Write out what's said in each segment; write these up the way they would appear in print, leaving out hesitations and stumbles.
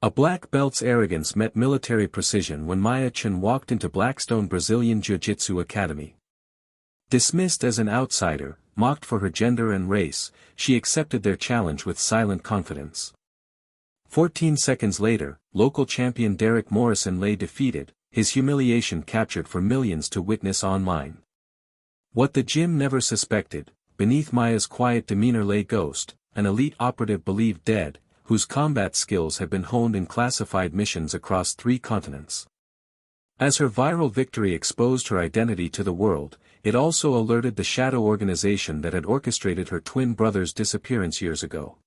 A black belt's arrogance met military precision when Maya Chen walked into Blackstone Brazilian Jiu-Jitsu Academy. Dismissed as an outsider, mocked for her gender and race, she accepted their challenge with silent confidence. 14 seconds later, local champion Derek Morrison lay defeated, his humiliation captured for millions to witness online. What the gym never suspected, beneath Maya's quiet demeanor lay Ghost, an elite operative believed dead, whose combat skills have been honed in classified missions across 3 continents. As her viral victory exposed her identity to the world, it also alerted the shadow organization that had orchestrated her twin brother's disappearance years ago.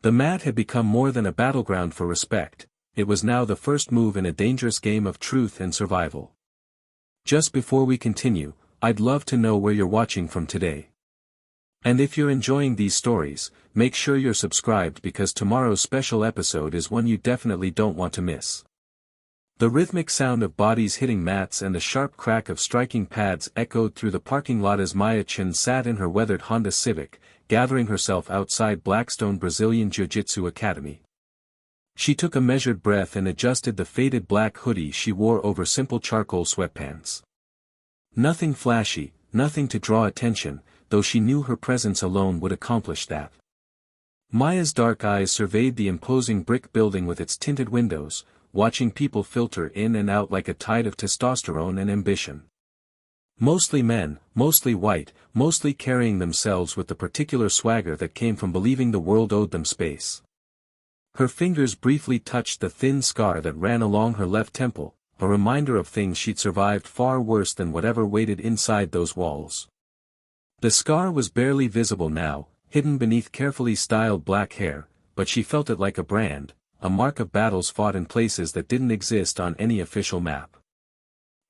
The mat had become more than a battleground for respect, it was now the first move in a dangerous game of truth and survival. Just before we continue, I'd love to know where you're watching from today. And if you're enjoying these stories, make sure you're subscribed because tomorrow's special episode is one you definitely don't want to miss. The rhythmic sound of bodies hitting mats and the sharp crack of striking pads echoed through the parking lot as Maya Chen sat in her weathered Honda Civic, gathering herself outside Blackstone Brazilian Jiu-Jitsu Academy. She took a measured breath and adjusted the faded black hoodie she wore over simple charcoal sweatpants. Nothing flashy, nothing to draw attention, though she knew her presence alone would accomplish that. Maya's dark eyes surveyed the imposing brick building with its tinted windows, watching people filter in and out like a tide of testosterone and ambition. Mostly men, mostly white, mostly carrying themselves with the particular swagger that came from believing the world owed them space. Her fingers briefly touched the thin scar that ran along her left temple, a reminder of things she'd survived far worse than whatever waited inside those walls. The scar was barely visible now, hidden beneath carefully styled black hair, but she felt it like a brand, a mark of battles fought in places that didn't exist on any official map.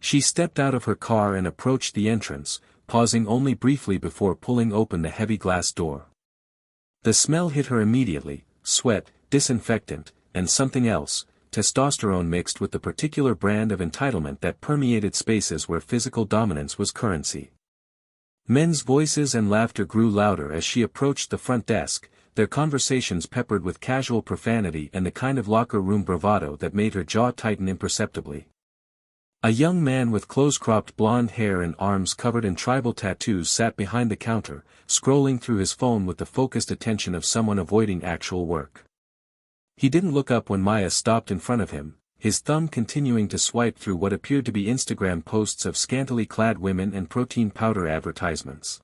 She stepped out of her car and approached the entrance, pausing only briefly before pulling open the heavy glass door. The smell hit her immediately, sweat, disinfectant, and something else, testosterone mixed with the particular brand of entitlement that permeated spaces where physical dominance was currency. Men's voices and laughter grew louder as she approached the front desk, their conversations peppered with casual profanity and the kind of locker room bravado that made her jaw tighten imperceptibly. A young man with close-cropped blonde hair and arms covered in tribal tattoos sat behind the counter, scrolling through his phone with the focused attention of someone avoiding actual work. He didn't look up when Maya stopped in front of him, his thumb continuing to swipe through what appeared to be Instagram posts of scantily clad women and protein powder advertisements.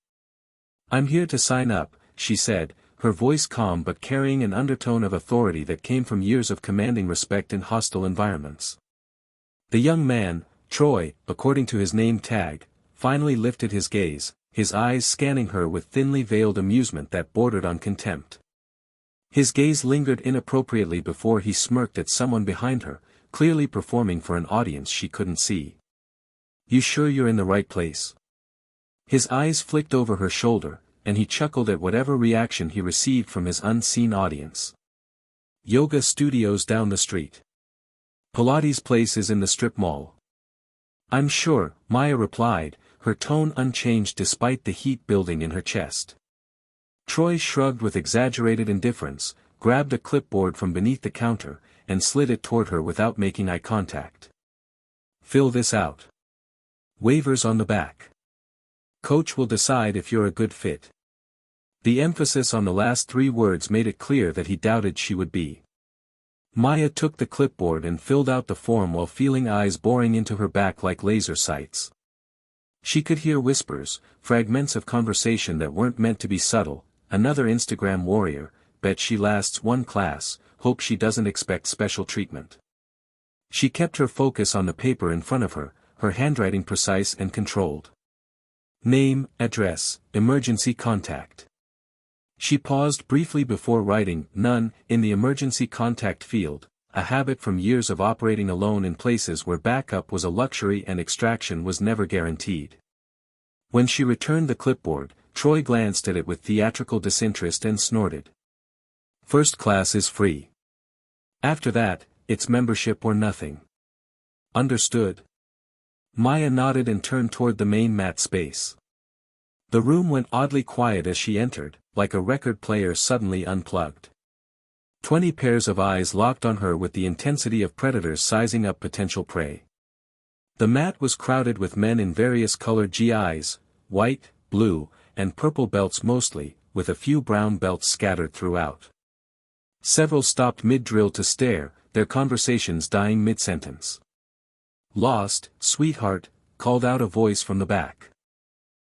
"I'm here to sign up," she said, her voice calm but carrying an undertone of authority that came from years of commanding respect in hostile environments. The young man, Troy, according to his name tag, finally lifted his gaze, his eyes scanning her with thinly veiled amusement that bordered on contempt. His gaze lingered inappropriately before he smirked at someone behind her, clearly performing for an audience she couldn't see. "You sure you're in the right place?" His eyes flicked over her shoulder, and he chuckled at whatever reaction he received from his unseen audience. "Yoga studios down the street. Pilates place is in the strip mall." "I'm sure," Maya replied, her tone unchanged despite the heat building in her chest. Troy shrugged with exaggerated indifference, grabbed a clipboard from beneath the counter, and slid it toward her without making eye contact. "Fill this out. Waivers on the back. Coach will decide if you're a good fit." The emphasis on the last 3 words made it clear that he doubted she would be. Maya took the clipboard and filled out the form while feeling eyes boring into her back like laser sights. She could hear whispers, fragments of conversation that weren't meant to be subtle. "Another Instagram warrior, bet she lasts 1 class, hope she doesn't expect special treatment." She kept her focus on the paper in front of her, her handwriting precise and controlled. Name, address, emergency contact. She paused briefly before writing "none" in the emergency contact field, a habit from years of operating alone in places where backup was a luxury and extraction was never guaranteed. When she returned the clipboard, Troy glanced at it with theatrical disinterest and snorted. "First class is free. After that, it's membership or nothing." "Understood." Maya nodded and turned toward the main mat space. The room went oddly quiet as she entered, like a record player suddenly unplugged. 20 pairs of eyes locked on her with the intensity of predators sizing up potential prey. The mat was crowded with men in various colored GIs, white, blue, and purple belts mostly, with a few brown belts scattered throughout. Several stopped mid-drill to stare, their conversations dying mid-sentence. "Lost, sweetheart," called out a voice from the back.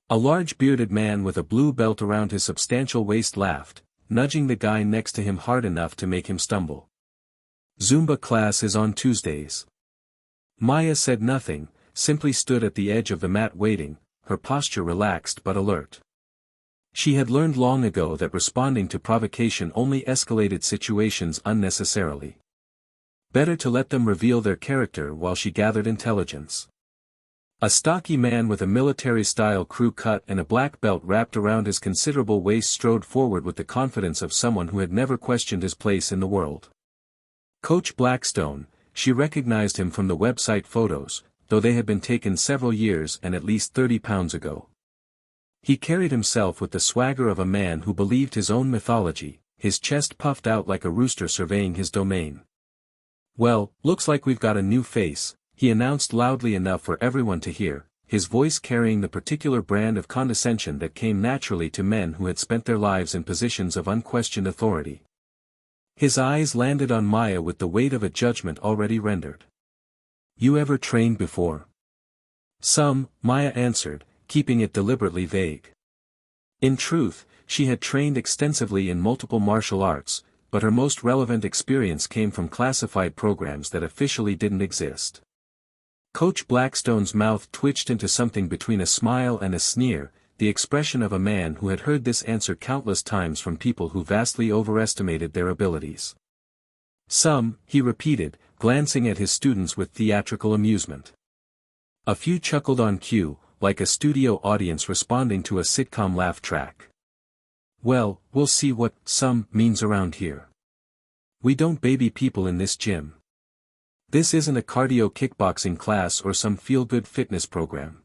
A large bearded man with a blue belt around his substantial waist laughed, nudging the guy next to him hard enough to make him stumble. "Zumba class is on Tuesdays." Maya said nothing, simply stood at the edge of the mat waiting, her posture relaxed but alert. She had learned long ago that responding to provocation only escalated situations unnecessarily. Better to let them reveal their character while she gathered intelligence. A stocky man with a military-style crew cut and a black belt wrapped around his considerable waist strode forward with the confidence of someone who had never questioned his place in the world. Coach Blackstone, she recognized him from the website photos, though they had been taken several years and at least 30 pounds ago. He carried himself with the swagger of a man who believed his own mythology, his chest puffed out like a rooster surveying his domain. "Well, looks like we've got a new face," he announced loudly enough for everyone to hear, his voice carrying the particular brand of condescension that came naturally to men who had spent their lives in positions of unquestioned authority. His eyes landed on Maya with the weight of a judgment already rendered. "You ever trained before?" "Some," Maya answered, keeping it deliberately vague. In truth, she had trained extensively in multiple martial arts, but her most relevant experience came from classified programs that officially didn't exist. Coach Blackstone's mouth twitched into something between a smile and a sneer, the expression of a man who had heard this answer countless times from people who vastly overestimated their abilities. "Some," he repeated, glancing at his students with theatrical amusement. A few chuckled on cue, like a studio audience responding to a sitcom laugh track. "Well, we'll see what 'some' means around here. We don't baby people in this gym. This isn't a cardio kickboxing class or some feel-good fitness program."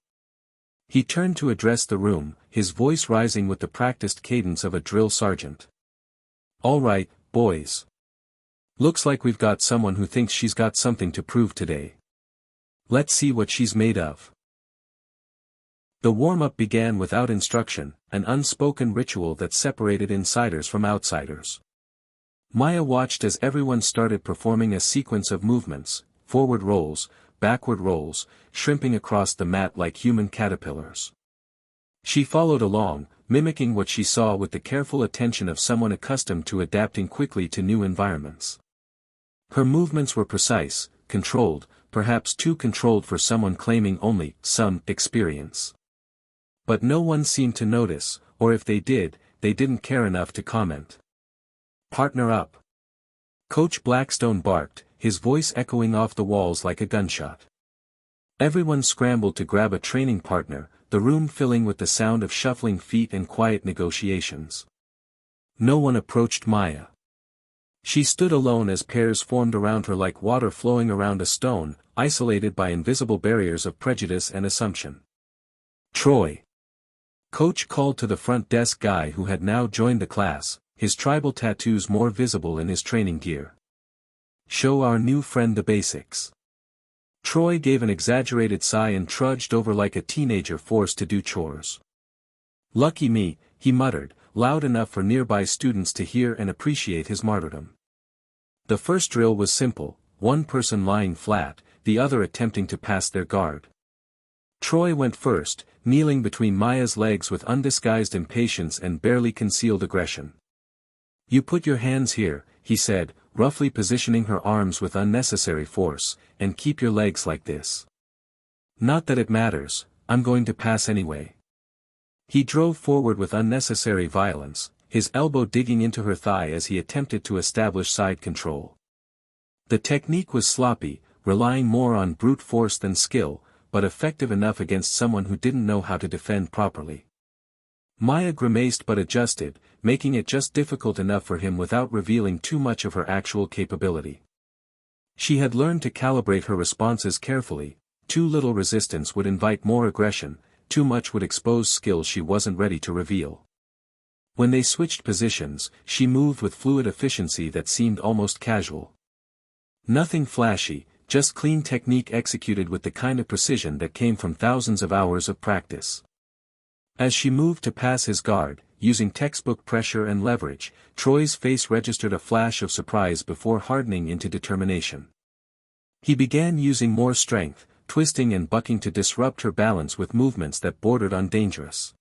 He turned to address the room, his voice rising with the practiced cadence of a drill sergeant. "All right, boys. Looks like we've got someone who thinks she's got something to prove today. Let's see what she's made of." The warm-up began without instruction, an unspoken ritual that separated insiders from outsiders. Maya watched as everyone started performing a sequence of movements, forward rolls, backward rolls, shrimping across the mat like human caterpillars. She followed along, mimicking what she saw with the careful attention of someone accustomed to adapting quickly to new environments. Her movements were precise, controlled, perhaps too controlled for someone claiming only some experience. But no one seemed to notice, or if they did, they didn't care enough to comment. "Partner up!" Coach Blackstone barked, his voice echoing off the walls like a gunshot. Everyone scrambled to grab a training partner, the room filling with the sound of shuffling feet and quiet negotiations. No one approached Maya. She stood alone as pairs formed around her like water flowing around a stone, isolated by invisible barriers of prejudice and assumption. "Troy!" Coach called to the front desk guy who had now joined the class, his tribal tattoos more visible in his training gear. "Show our new friend the basics." Troy gave an exaggerated sigh and trudged over like a teenager forced to do chores. "Lucky me," he muttered, loud enough for nearby students to hear and appreciate his martyrdom. The first drill was simple, one person lying flat, the other attempting to pass their guard. Troy went first, kneeling between Maya's legs with undisguised impatience and barely concealed aggression. "You put your hands here," he said, roughly positioning her arms with unnecessary force, "and keep your legs like this. Not that it matters, I'm going to pass anyway." He drove forward with unnecessary violence, his elbow digging into her thigh as he attempted to establish side control. The technique was sloppy, relying more on brute force than skill, but effective enough against someone who didn't know how to defend properly. Maya grimaced but adjusted, making it just difficult enough for him without revealing too much of her actual capability. She had learned to calibrate her responses carefully, too little resistance would invite more aggression, too much would expose skills she wasn't ready to reveal. When they switched positions, she moved with fluid efficiency that seemed almost casual. Nothing flashy, just clean technique executed with the kind of precision that came from thousands of hours of practice. As she moved to pass his guard, using textbook pressure and leverage, Troy's face registered a flash of surprise before hardening into determination. He began using more strength, twisting and bucking to disrupt her balance with movements that bordered on dangerous.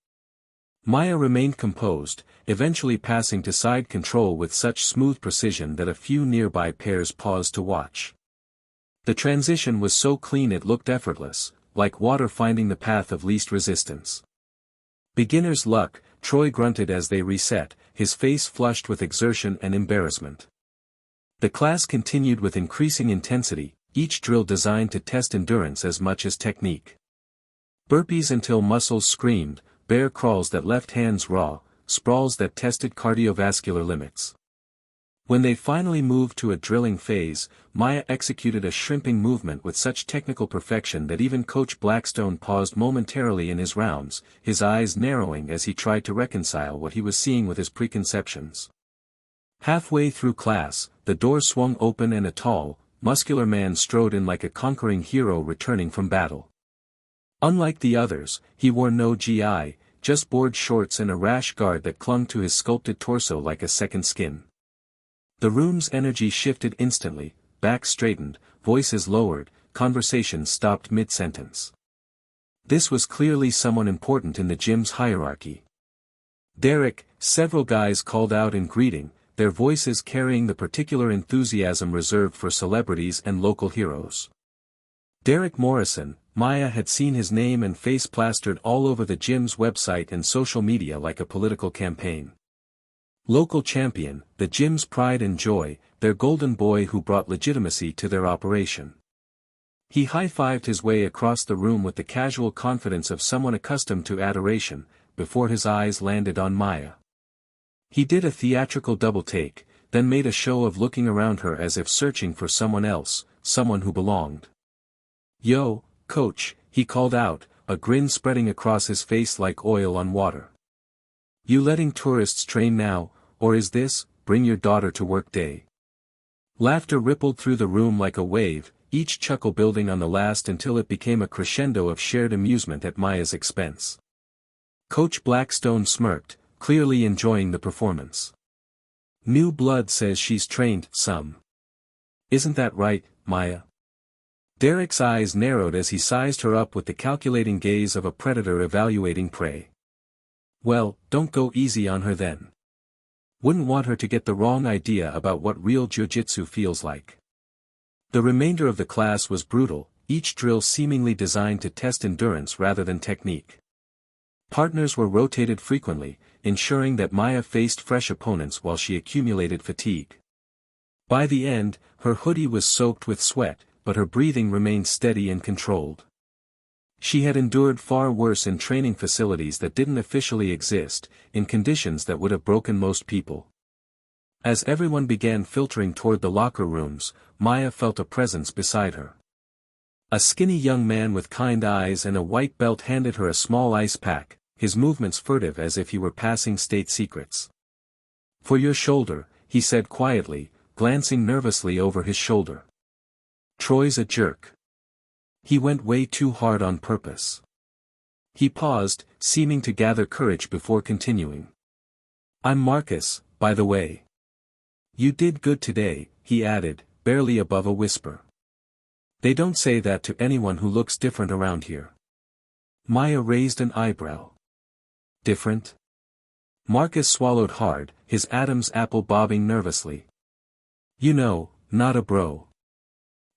Maya remained composed, eventually passing to side control with such smooth precision that a few nearby pairs paused to watch. The transition was so clean it looked effortless, like water finding the path of least resistance. Beginner's luck, Troy grunted as they reset, his face flushed with exertion and embarrassment. The class continued with increasing intensity, each drill designed to test endurance as much as technique. Burpees until muscles screamed, bear crawls that left hands raw, sprawls that tested cardiovascular limits. When they finally moved to a drilling phase, Maya executed a shrimping movement with such technical perfection that even Coach Blackstone paused momentarily in his rounds, his eyes narrowing as he tried to reconcile what he was seeing with his preconceptions. Halfway through class, the door swung open and a tall, muscular man strode in like a conquering hero returning from battle. Unlike the others, he wore no gi, just board shorts and a rash guard that clung to his sculpted torso like a second skin. The room's energy shifted instantly, backs straightened, voices lowered, conversations stopped mid-sentence. This was clearly someone important in the gym's hierarchy. Derek, several guys called out in greeting, their voices carrying the particular enthusiasm reserved for celebrities and local heroes. Derek Morrison, Maya had seen his name and face plastered all over the gym's website and social media like a political campaign. Local champion, the gym's pride and joy, their golden boy who brought legitimacy to their operation. He high-fived his way across the room with the casual confidence of someone accustomed to adoration, before his eyes landed on Maya. He did a theatrical double-take, then made a show of looking around her as if searching for someone else, someone who belonged. "Yo, coach," he called out, a grin spreading across his face like oil on water. "You letting tourists train now, or is this, bring your daughter to work day?" Laughter rippled through the room like a wave, each chuckle building on the last until it became a crescendo of shared amusement at Maya's expense. Coach Blackstone smirked, clearly enjoying the performance. "New blood says she's trained some. Isn't that right, Maya?" Derek's eyes narrowed as he sized her up with the calculating gaze of a predator evaluating prey. "Well, don't go easy on her then. Wouldn't want her to get the wrong idea about what real jiu-jitsu feels like." The remainder of the class was brutal, each drill seemingly designed to test endurance rather than technique. Partners were rotated frequently, ensuring that Maya faced fresh opponents while she accumulated fatigue. By the end, her hoodie was soaked with sweat, but her breathing remained steady and controlled. She had endured far worse in training facilities that didn't officially exist, in conditions that would have broken most people. As everyone began filtering toward the locker rooms, Maya felt a presence beside her. A skinny young man with kind eyes and a white belt handed her a small ice pack, his movements furtive as if he were passing state secrets. "For your shoulder," he said quietly, glancing nervously over his shoulder. "Troy's a jerk. He went way too hard on purpose." He paused, seeming to gather courage before continuing. "I'm Marcus, by the way. You did good today," he added, barely above a whisper. "They don't say that to anyone who looks different around here." Maya raised an eyebrow. "Different?" Marcus swallowed hard, his Adam's apple bobbing nervously. "You know, not a bro."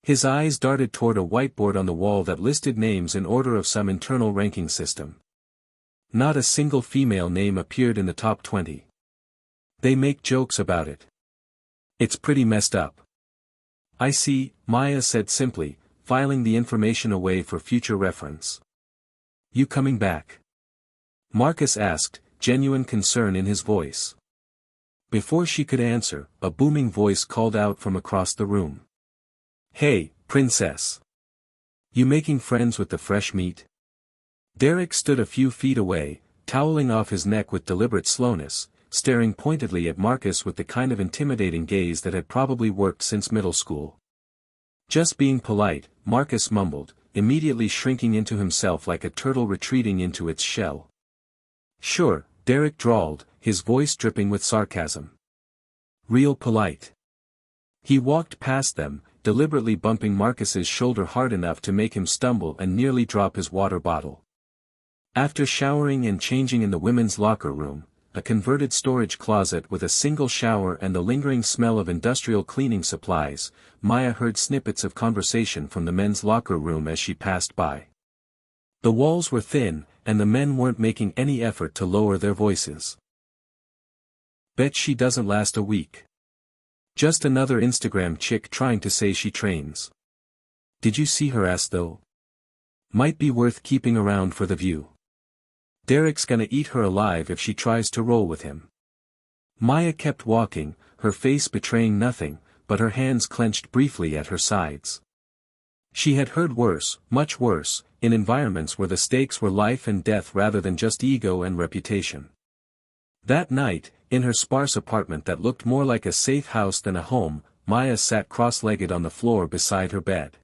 His eyes darted toward a whiteboard on the wall that listed names in order of some internal ranking system. Not a single female name appeared in the top 20. "They make jokes about it. It's pretty messed up." "I see," Maya said simply, filing the information away for future reference. "You coming back?" Marcus asked, genuine concern in his voice. Before she could answer, a booming voice called out from across the room. "Hey, princess. You making friends with the fresh meat?" Derek stood a few feet away, toweling off his neck with deliberate slowness, staring pointedly at Marcus with the kind of intimidating gaze that had probably worked since middle school. "Just being polite," Marcus mumbled, immediately shrinking into himself like a turtle retreating into its shell. "Sure," Derek drawled, his voice dripping with sarcasm. "Real polite." He walked past them, deliberately bumping Marcus's shoulder hard enough to make him stumble and nearly drop his water bottle. After showering and changing in the women's locker room, a converted storage closet with a single shower and the lingering smell of industrial cleaning supplies, Maya heard snippets of conversation from the men's locker room as she passed by. The walls were thin, and the men weren't making any effort to lower their voices. "Bet she doesn't last a week. Just another Instagram chick trying to say she trains. Did you see her ass though? Might be worth keeping around for the view. Derek's gonna eat her alive if she tries to roll with him." Maya kept walking, her face betraying nothing, but her hands clenched briefly at her sides. She had heard worse, much worse, in environments where the stakes were life and death rather than just ego and reputation. That night, in her sparse apartment that looked more like a safe house than a home, Maya sat cross-legged on the floor beside her bed.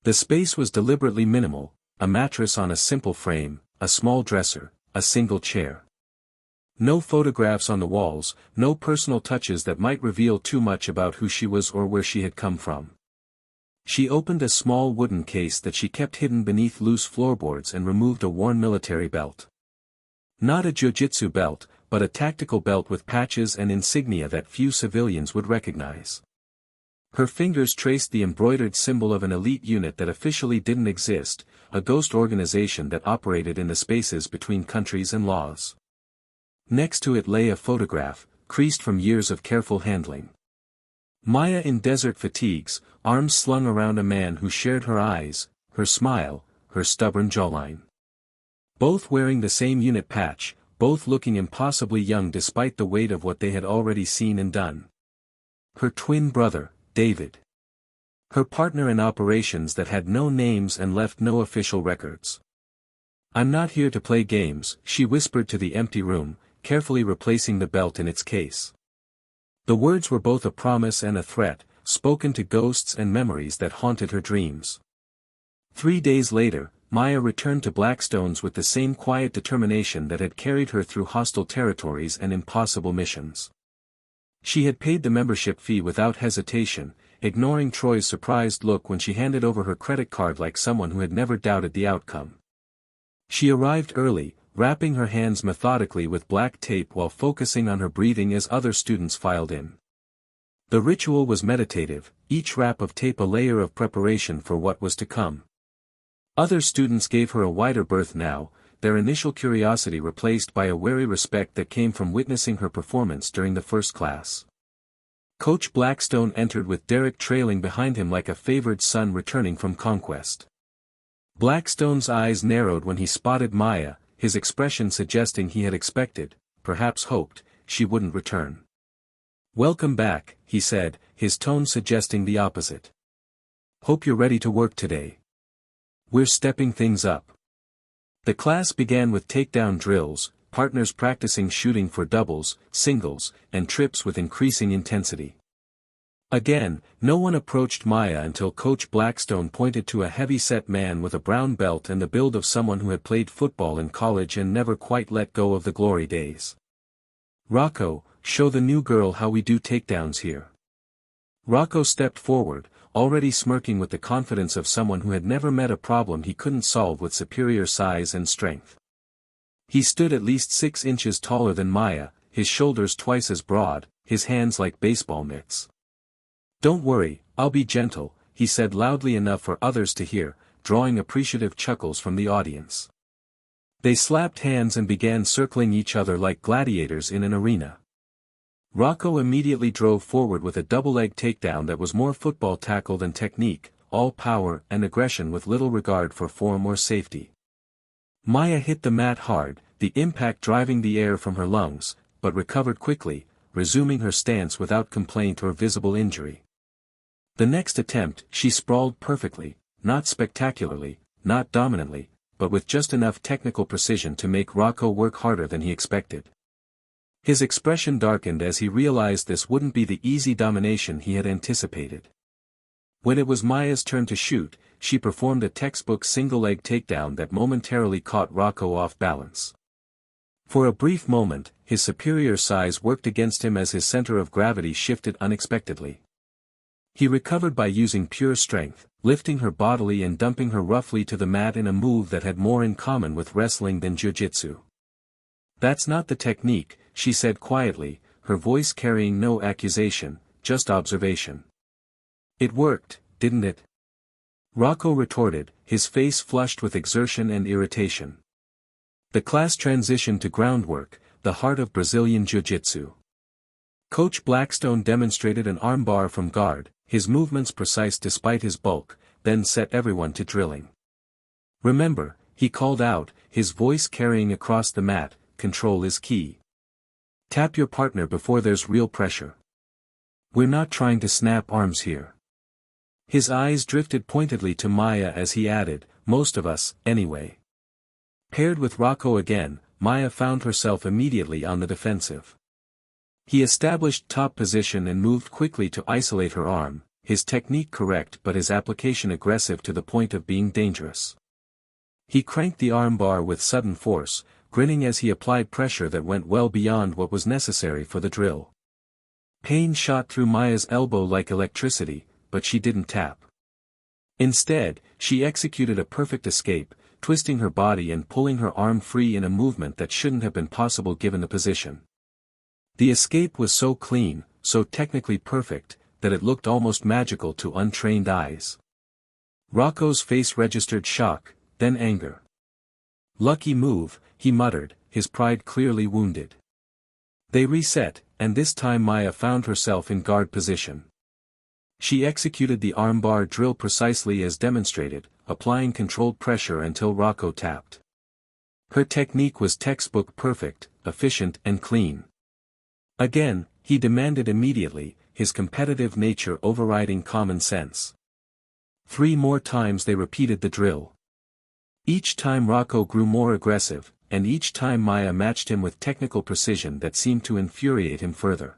The space was deliberately minimal, a mattress on a simple frame, a small dresser, a single chair. No photographs on the walls, no personal touches that might reveal too much about who she was or where she had come from. She opened a small wooden case that she kept hidden beneath loose floorboards and removed a worn military belt. Not a jiu-jitsu belt, but a tactical belt with patches and insignia that few civilians would recognize. Her fingers traced the embroidered symbol of an elite unit that officially didn't exist, a ghost organization that operated in the spaces between countries and laws. Next to it lay a photograph, creased from years of careful handling. Maya in desert fatigues, arms slung around a man who shared her eyes, her smile, her stubborn jawline. Both wearing the same unit patch, both looking impossibly young despite the weight of what they had already seen and done. Her twin brother, David. Her partner in operations that had no names and left no official records. "I'm not here to play games," she whispered to the empty room, carefully replacing the belt in its case. The words were both a promise and a threat, spoken to ghosts and memories that haunted her dreams. 3 days later, Maya returned to Blackstone's with the same quiet determination that had carried her through hostile territories and impossible missions. She had paid the membership fee without hesitation, ignoring Troy's surprised look when she handed over her credit card like someone who had never doubted the outcome. She arrived early, wrapping her hands methodically with black tape while focusing on her breathing as other students filed in. The ritual was meditative, each wrap of tape a layer of preparation for what was to come. Other students gave her a wider berth now, their initial curiosity replaced by a wary respect that came from witnessing her performance during the first class. Coach Blackstone entered with Derek trailing behind him like a favored son returning from conquest. Blackstone's eyes narrowed when he spotted Maya, his expression suggesting he had expected, perhaps hoped, she wouldn't return. "Welcome back," he said, his tone suggesting the opposite. "Hope you're ready to work today. We're stepping things up." The class began with takedown drills, partners practicing shooting for doubles, singles, and trips with increasing intensity. Again, no one approached Maya until Coach Blackstone pointed to a heavy-set man with a brown belt and the build of someone who had played football in college and never quite let go of the glory days. "Rocco, show the new girl how we do takedowns here." Rocco stepped forward, already smirking with the confidence of someone who had never met a problem he couldn't solve with superior size and strength. He stood at least 6 inches taller than Maya, his shoulders twice as broad, his hands like baseball mitts. "Don't worry, I'll be gentle," he said loudly enough for others to hear, drawing appreciative chuckles from the audience. They slapped hands and began circling each other like gladiators in an arena. Rocco immediately drove forward with a double-leg takedown that was more football tackle than technique, all power and aggression with little regard for form or safety. Maya hit the mat hard, the impact driving the air from her lungs, but recovered quickly, resuming her stance without complaint or visible injury. The next attempt, she sprawled perfectly, not spectacularly, not dominantly, but with just enough technical precision to make Rocco work harder than he expected. His expression darkened as he realized this wouldn't be the easy domination he had anticipated. When it was Maya's turn to shoot, she performed a textbook single-leg takedown that momentarily caught Rocco off balance. For a brief moment, his superior size worked against him as his center of gravity shifted unexpectedly. He recovered by using pure strength, lifting her bodily and dumping her roughly to the mat in a move that had more in common with wrestling than jiu-jitsu. "That's not the technique," she said quietly, her voice carrying no accusation, just observation. "It worked, didn't it?" Rocco retorted, his face flushed with exertion and irritation. The class transitioned to groundwork, the heart of Brazilian Jiu-Jitsu. Coach Blackstone demonstrated an armbar from guard, his movements precise despite his bulk, then set everyone to drilling. "Remember," he called out, his voice carrying across the mat, "control is key. Tap your partner before there's real pressure. We're not trying to snap arms here." His eyes drifted pointedly to Maya as he added, "Most of us, anyway." Paired with Rocco again, Maya found herself immediately on the defensive. He established top position and moved quickly to isolate her arm, his technique correct but his application aggressive to the point of being dangerous. He cranked the armbar with sudden force, grinning as he applied pressure that went well beyond what was necessary for the drill. Pain shot through Maya's elbow like electricity, but she didn't tap. Instead, she executed a perfect escape, twisting her body and pulling her arm free in a movement that shouldn't have been possible given the position. The escape was so clean, so technically perfect, that it looked almost magical to untrained eyes. Rocco's face registered shock, then anger. "Lucky move," he muttered, his pride clearly wounded. They reset, and this time Maya found herself in guard position. She executed the armbar drill precisely as demonstrated, applying controlled pressure until Rocco tapped. Her technique was textbook perfect, efficient and clean. Again, he demanded immediately, his competitive nature overriding common sense. 3 more times they repeated the drill. Each time Rocco grew more aggressive, and each time Maya matched him with technical precision that seemed to infuriate him further.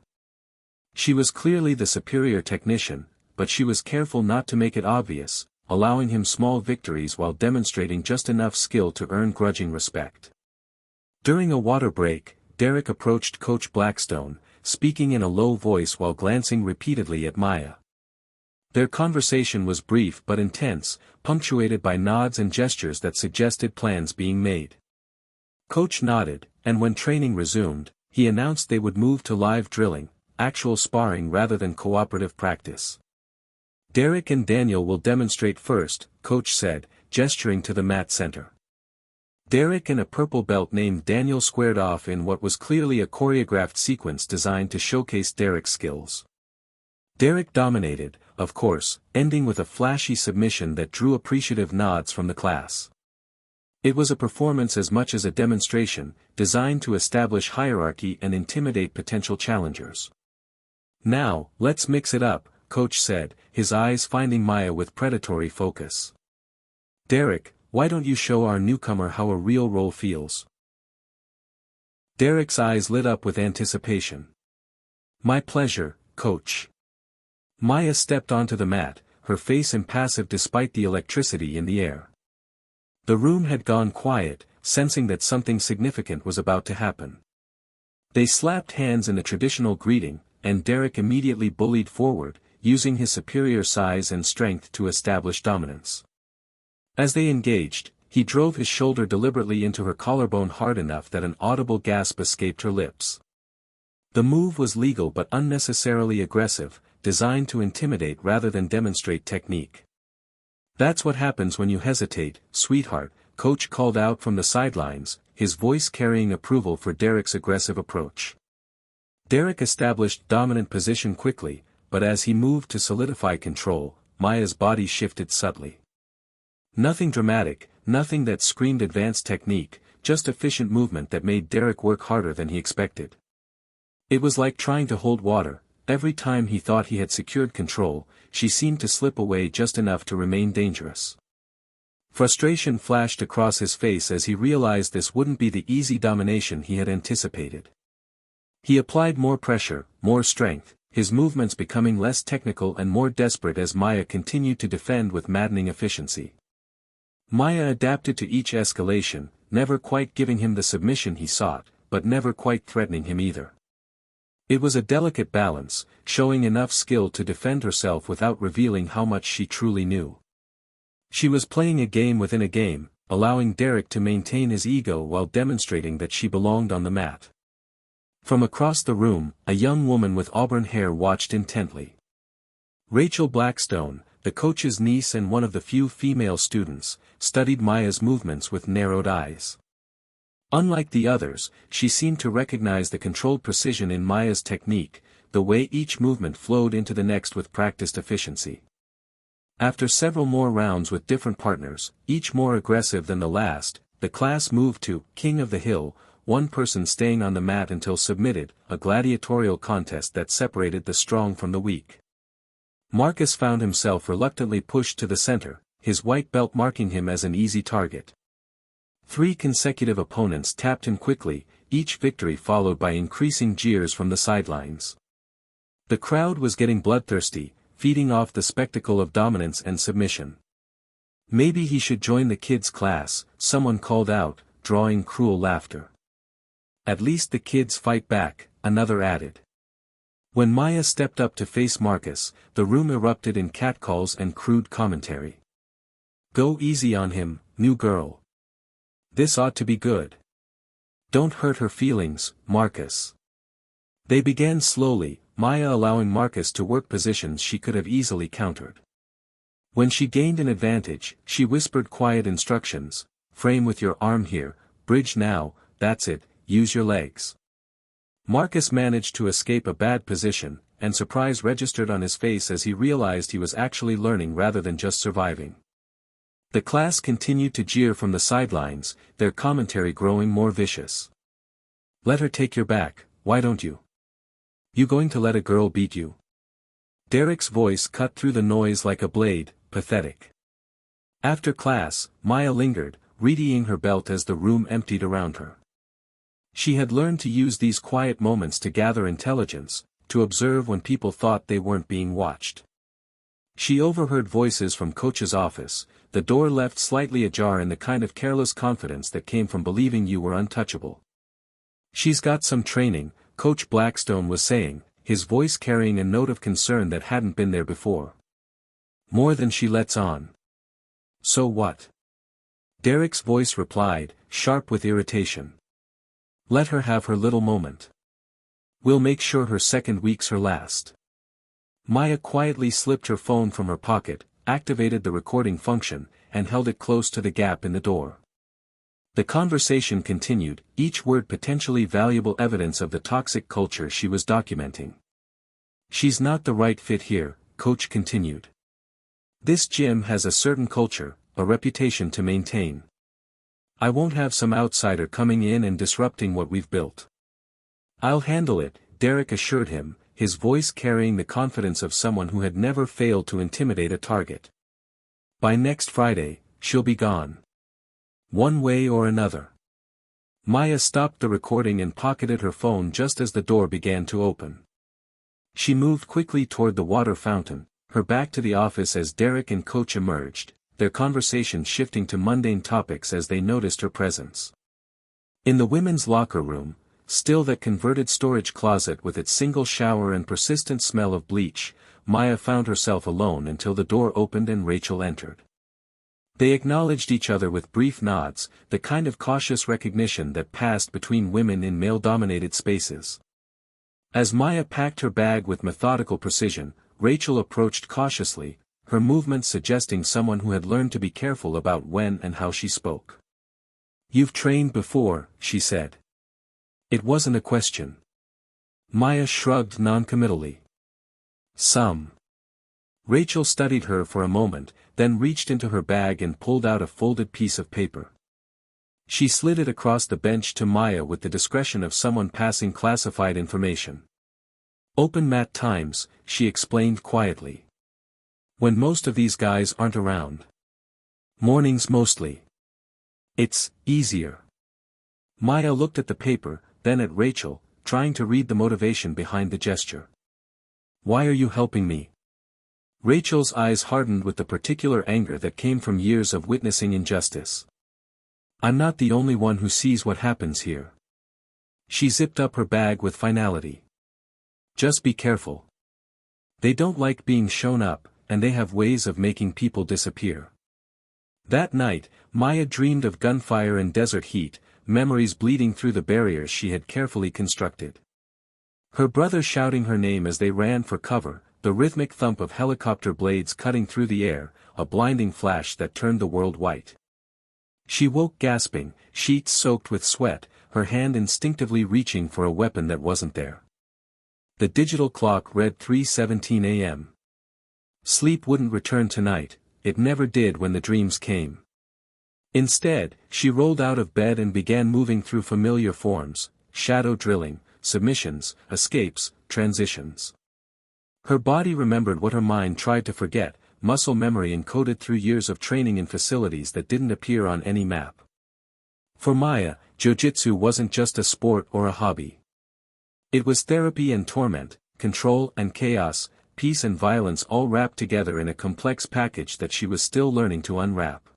She was clearly the superior technician, but she was careful not to make it obvious, allowing him small victories while demonstrating just enough skill to earn grudging respect. During a water break, Derek approached Coach Blackstone, speaking in a low voice while glancing repeatedly at Maya. Their conversation was brief but intense, punctuated by nods and gestures that suggested plans being made. Coach nodded, and when training resumed, he announced they would move to live drilling, actual sparring rather than cooperative practice. "Derek and Daniel will demonstrate first," Coach said, gesturing to the mat center. Derek and a purple belt named Daniel squared off in what was clearly a choreographed sequence designed to showcase Derek's skills. Derek dominated, of course, ending with a flashy submission that drew appreciative nods from the class. It was a performance as much as a demonstration, designed to establish hierarchy and intimidate potential challengers. "Now, let's mix it up," Coach said, his eyes finding Maya with predatory focus. "Derek, why don't you show our newcomer how a real roll feels?" Derek's eyes lit up with anticipation. "My pleasure, Coach." Maya stepped onto the mat, her face impassive despite the electricity in the air. The room had gone quiet, sensing that something significant was about to happen. They slapped hands in a traditional greeting, and Derek immediately bullied forward, using his superior size and strength to establish dominance. As they engaged, he drove his shoulder deliberately into her collarbone hard enough that an audible gasp escaped her lips. The move was legal but unnecessarily aggressive, designed to intimidate rather than demonstrate technique. "That's what happens when you hesitate, sweetheart," Coach called out from the sidelines, his voice carrying approval for Derek's aggressive approach. Derek established dominant position quickly, but as he moved to solidify control, Maya's body shifted subtly. Nothing dramatic, nothing that screamed advanced technique, just efficient movement that made Derek work harder than he expected. It was like trying to hold water. Every time he thought he had secured control, she seemed to slip away just enough to remain dangerous. Frustration flashed across his face as he realized this wouldn't be the easy domination he had anticipated. He applied more pressure, more strength, his movements becoming less technical and more desperate as Maya continued to defend with maddening efficiency. Maya adapted to each escalation, never quite giving him the submission he sought, but never quite threatening him either. It was a delicate balance, showing enough skill to defend herself without revealing how much she truly knew. She was playing a game within a game, allowing Derek to maintain his ego while demonstrating that she belonged on the mat. From across the room, a young woman with auburn hair watched intently. Rachel Blackstone, the coach's niece and one of the few female students, studied Maya's movements with narrowed eyes. Unlike the others, she seemed to recognize the controlled precision in Maya's technique, the way each movement flowed into the next with practiced efficiency. After several more rounds with different partners, each more aggressive than the last, the class moved to King of the Hill, one person staying on the mat until submitted, a gladiatorial contest that separated the strong from the weak. Marcus found himself reluctantly pushed to the center, his white belt marking him as an easy target. 3 consecutive opponents tapped him quickly, each victory followed by increasing jeers from the sidelines. The crowd was getting bloodthirsty, feeding off the spectacle of dominance and submission. Maybe he should join the kids' class, someone called out, drawing cruel laughter. At least the kids fight back, another added. When Maya stepped up to face Marcus, the room erupted in catcalls and crude commentary. Go easy on him, new girl. This ought to be good. Don't hurt her feelings, Marcus. They began slowly, Maya allowing Marcus to work positions she could have easily countered. When she gained an advantage, she whispered quiet instructions, frame with your arm here, bridge now, that's it, use your legs. Marcus managed to escape a bad position, and surprise registered on his face as he realized he was actually learning rather than just surviving. The class continued to jeer from the sidelines, their commentary growing more vicious. Let her take your back, why don't you? You going to let a girl beat you? Derek's voice cut through the noise like a blade, pathetic. After class, Maya lingered, readying her belt as the room emptied around her. She had learned to use these quiet moments to gather intelligence, to observe when people thought they weren't being watched. She overheard voices from Coach's office, the door left slightly ajar in the kind of careless confidence that came from believing you were untouchable. She's got some training, Coach Blackstone was saying, his voice carrying a note of concern that hadn't been there before. More than she lets on. So what? Derek's voice replied, sharp with irritation. Let her have her little moment. We'll make sure her second week's her last. Maya quietly slipped her phone from her pocket, activated the recording function, and held it close to the gap in the door. The conversation continued, each word potentially valuable evidence of the toxic culture she was documenting. She's not the right fit here, Coach continued. This gym has a certain culture, a reputation to maintain. I won't have some outsider coming in and disrupting what we've built. I'll handle it, Derek assured him, his voice carrying the confidence of someone who had never failed to intimidate a target. By next Friday, she'll be gone. One way or another. Maya stopped the recording and pocketed her phone just as the door began to open. She moved quickly toward the water fountain, her back to the office as Derek and Coach emerged, their conversation shifting to mundane topics as they noticed her presence. In the women's locker room, still that converted storage closet with its single shower and persistent smell of bleach, Maya found herself alone until the door opened and Rachel entered. They acknowledged each other with brief nods, the kind of cautious recognition that passed between women in male-dominated spaces. As Maya packed her bag with methodical precision, Rachel approached cautiously, her movements suggesting someone who had learned to be careful about when and how she spoke. You've trained before, she said. It wasn't a question. Maya shrugged noncommittally. Some. Rachel studied her for a moment, then reached into her bag and pulled out a folded piece of paper. She slid it across the bench to Maya with the discretion of someone passing classified information. Open mat times, she explained quietly. When most of these guys aren't around. Mornings mostly. It's easier. Maya looked at the paper, then at Rachel, trying to read the motivation behind the gesture. "Why are you helping me?" Rachel's eyes hardened with the particular anger that came from years of witnessing injustice. "I'm not the only one who sees what happens here." She zipped up her bag with finality. "Just be careful. They don't like being shown up, and they have ways of making people disappear." That night, Maya dreamed of gunfire and desert heat, memories bleeding through the barriers she had carefully constructed. Her brother shouting her name as they ran for cover, the rhythmic thump of helicopter blades cutting through the air, a blinding flash that turned the world white. She woke gasping, sheets soaked with sweat, her hand instinctively reaching for a weapon that wasn't there. The digital clock read 3:17 a.m. Sleep wouldn't return tonight, it never did when the dreams came. Instead, she rolled out of bed and began moving through familiar forms, shadow drilling, submissions, escapes, transitions. Her body remembered what her mind tried to forget, muscle memory encoded through years of training in facilities that didn't appear on any map. For Maya, jiu-jitsu wasn't just a sport or a hobby. It was therapy and torment, control and chaos, peace and violence all wrapped together in a complex package that she was still learning to unwrap.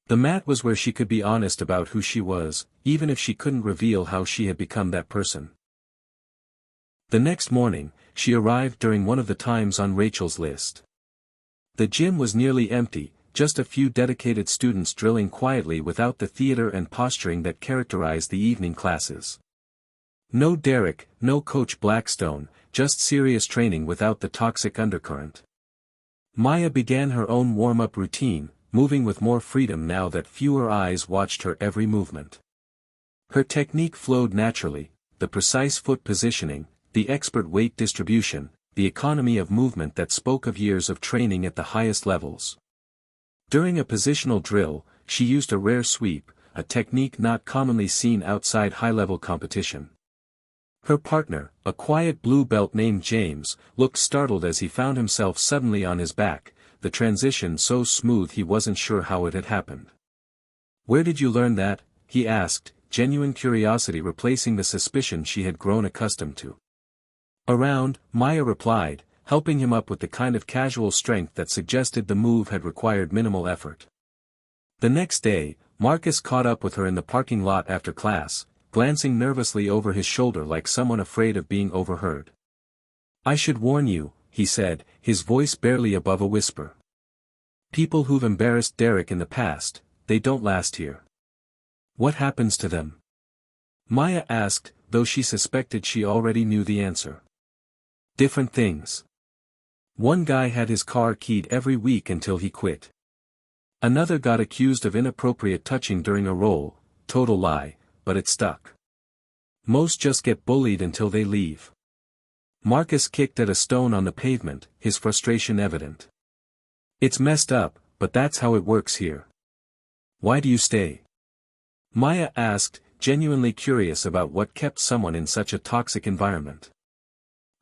The mat was where she could be honest about who she was, even if she couldn't reveal how she had become that person. The next morning, she arrived during one of the times on Rachel's list. The gym was nearly empty, just a few dedicated students drilling quietly without the theater and posturing that characterized the evening classes. No Derek, no Coach Blackstone, just serious training without the toxic undercurrent. Maya began her own warm-up routine, moving with more freedom now that fewer eyes watched her every movement. Her technique flowed naturally, the precise foot positioning, the expert weight distribution, the economy of movement that spoke of years of training at the highest levels. During a positional drill, she used a rare sweep, a technique not commonly seen outside high-level competition. Her partner, a quiet blue belt named James, looked startled as he found himself suddenly on his back, the transition so smooth he wasn't sure how it had happened. "Where did you learn that?" he asked, genuine curiosity replacing the suspicion she had grown accustomed to. "Around," Maya replied, helping him up with the kind of casual strength that suggested the move had required minimal effort. The next day, Marcus caught up with her in the parking lot after class, glancing nervously over his shoulder like someone afraid of being overheard. "I should warn you," he said, his voice barely above a whisper. "People who've embarrassed Derek in the past, they don't last here." "What happens to them?" Maya asked, though she suspected she already knew the answer. "Different things. One guy had his car keyed every week until he quit. Another got accused of inappropriate touching during a roll, total lie, but it stuck. Most just get bullied until they leave." Marcus kicked at a stone on the pavement, his frustration evident. "It's messed up, but that's how it works here. Why do you stay?" Maya asked, genuinely curious about what kept someone in such a toxic environment.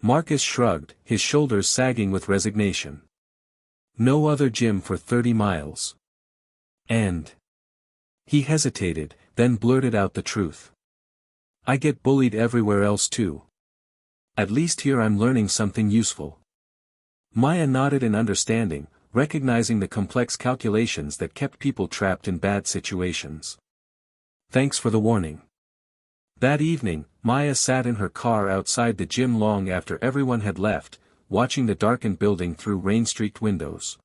Marcus shrugged, his shoulders sagging with resignation. "No other gym for 30 miles. And..." He hesitated, then blurted out the truth. "I get bullied everywhere else too. At least here I'm learning something useful." Maya nodded in understanding, recognizing the complex calculations that kept people trapped in bad situations. "Thanks for the warning." That evening, Maya sat in her car outside the gym long after everyone had left, watching the darkened building through rain-streaked windows.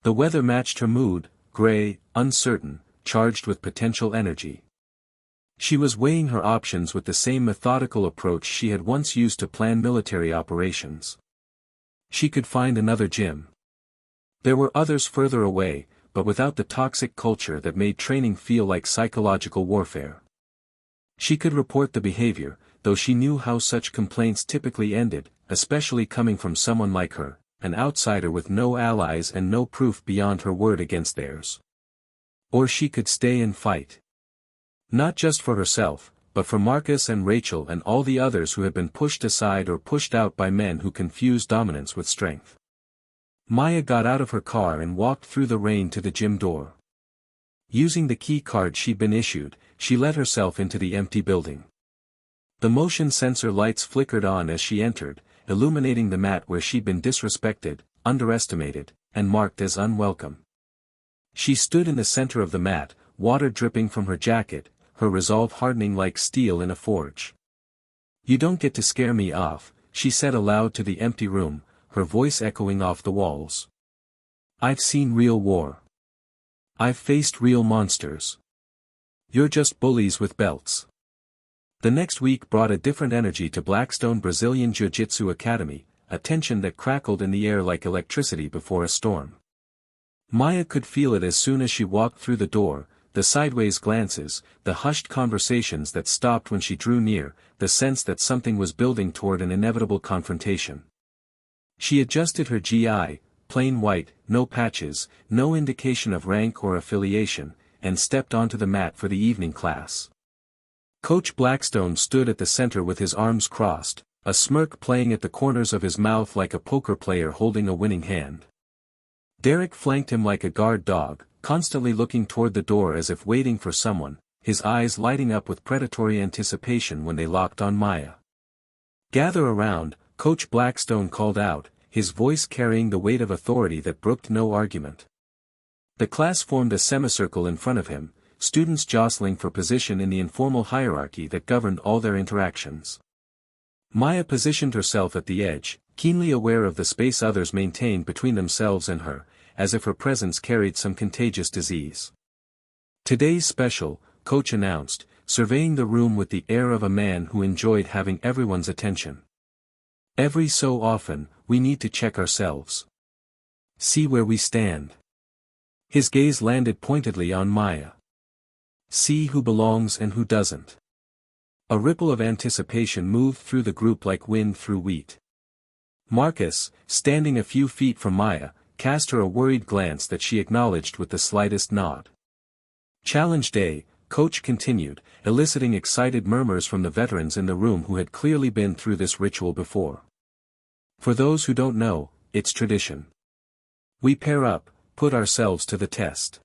The weather matched her mood, gray, uncertain, charged with potential energy. She was weighing her options with the same methodical approach she had once used to plan military operations. She could find another gym. There were others further away, but without the toxic culture that made training feel like psychological warfare. She could report the behavior, though she knew how such complaints typically ended, especially coming from someone like her, an outsider with no allies and no proof beyond her word against theirs. Or she could stay and fight. Not just for herself, but for Marcus and Rachel and all the others who had been pushed aside or pushed out by men who confused dominance with strength. Maya got out of her car and walked through the rain to the gym door. Using the key card she'd been issued, she let herself into the empty building. The motion sensor lights flickered on as she entered, illuminating the mat where she'd been disrespected, underestimated, and marked as unwelcome. She stood in the center of the mat, water dripping from her jacket, her resolve hardening like steel in a forge. "You don't get to scare me off," she said aloud to the empty room, her voice echoing off the walls. "I've seen real war. I've faced real monsters. You're just bullies with belts." The next week brought a different energy to Blackstone Brazilian Jiu-Jitsu Academy, a tension that crackled in the air like electricity before a storm. Maya could feel it as soon as she walked through the door, the sideways glances, the hushed conversations that stopped when she drew near, the sense that something was building toward an inevitable confrontation. She adjusted her GI, plain white, no patches, no indication of rank or affiliation, and stepped onto the mat for the evening class. Coach Blackstone stood at the center with his arms crossed, a smirk playing at the corners of his mouth like a poker player holding a winning hand. Derek flanked him like a guard dog, constantly looking toward the door as if waiting for someone, his eyes lighting up with predatory anticipation when they locked on Maya. "Gather around," Coach Blackstone called out, his voice carrying the weight of authority that brooked no argument. The class formed a semicircle in front of him, students jostling for position in the informal hierarchy that governed all their interactions. Maya positioned herself at the edge, keenly aware of the space others maintained between themselves and her, as if her presence carried some contagious disease. "Today's special," Coach announced, surveying the room with the air of a man who enjoyed having everyone's attention. "Every so often, we need to check ourselves. See where we stand." His gaze landed pointedly on Maya. "See who belongs and who doesn't." A ripple of anticipation moved through the group like wind through wheat. Marcus, standing a few feet from Maya, cast her a worried glance that she acknowledged with the slightest nod. "Challenge day," Coach continued, eliciting excited murmurs from the veterans in the room who had clearly been through this ritual before. "For those who don't know, it's tradition. We pair up, put ourselves to the test."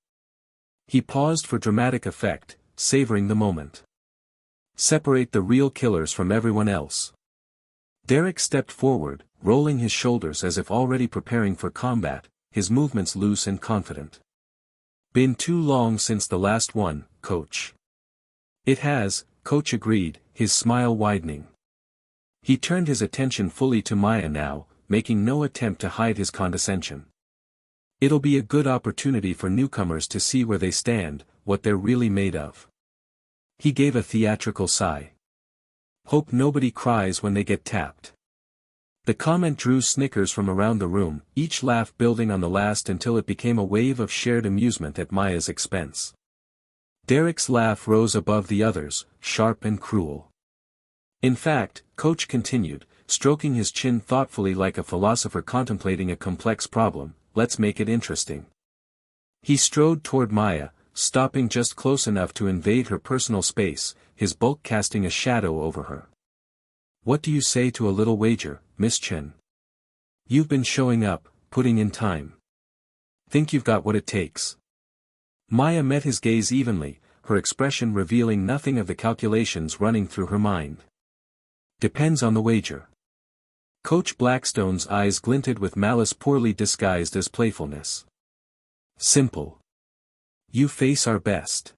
He paused for dramatic effect, savoring the moment. "Separate the real killers from everyone else." Derek stepped forward, rolling his shoulders as if already preparing for combat, his movements loose and confident. "Been too long since the last one, Coach." "It has," Coach agreed, his smile widening. He turned his attention fully to Maya now, making no attempt to hide his condescension. "It'll be a good opportunity for newcomers to see where they stand, what they're really made of." He gave a theatrical sigh. "Hope nobody cries when they get tapped." The comment drew snickers from around the room, each laugh building on the last until it became a wave of shared amusement at Maya's expense. Derek's laugh rose above the others, sharp and cruel. "In fact," Coach continued, stroking his chin thoughtfully like a philosopher contemplating a complex problem, "let's make it interesting." He strode toward Maya, stopping just close enough to invade her personal space, his bulk casting a shadow over her. "What do you say to a little wager, Miss Chen? You've been showing up, putting in time. Think you've got what it takes?" Maya met his gaze evenly, her expression revealing nothing of the calculations running through her mind. "Depends on the wager." Coach Blackstone's eyes glinted with malice poorly disguised as playfulness. "Simple. You face our best."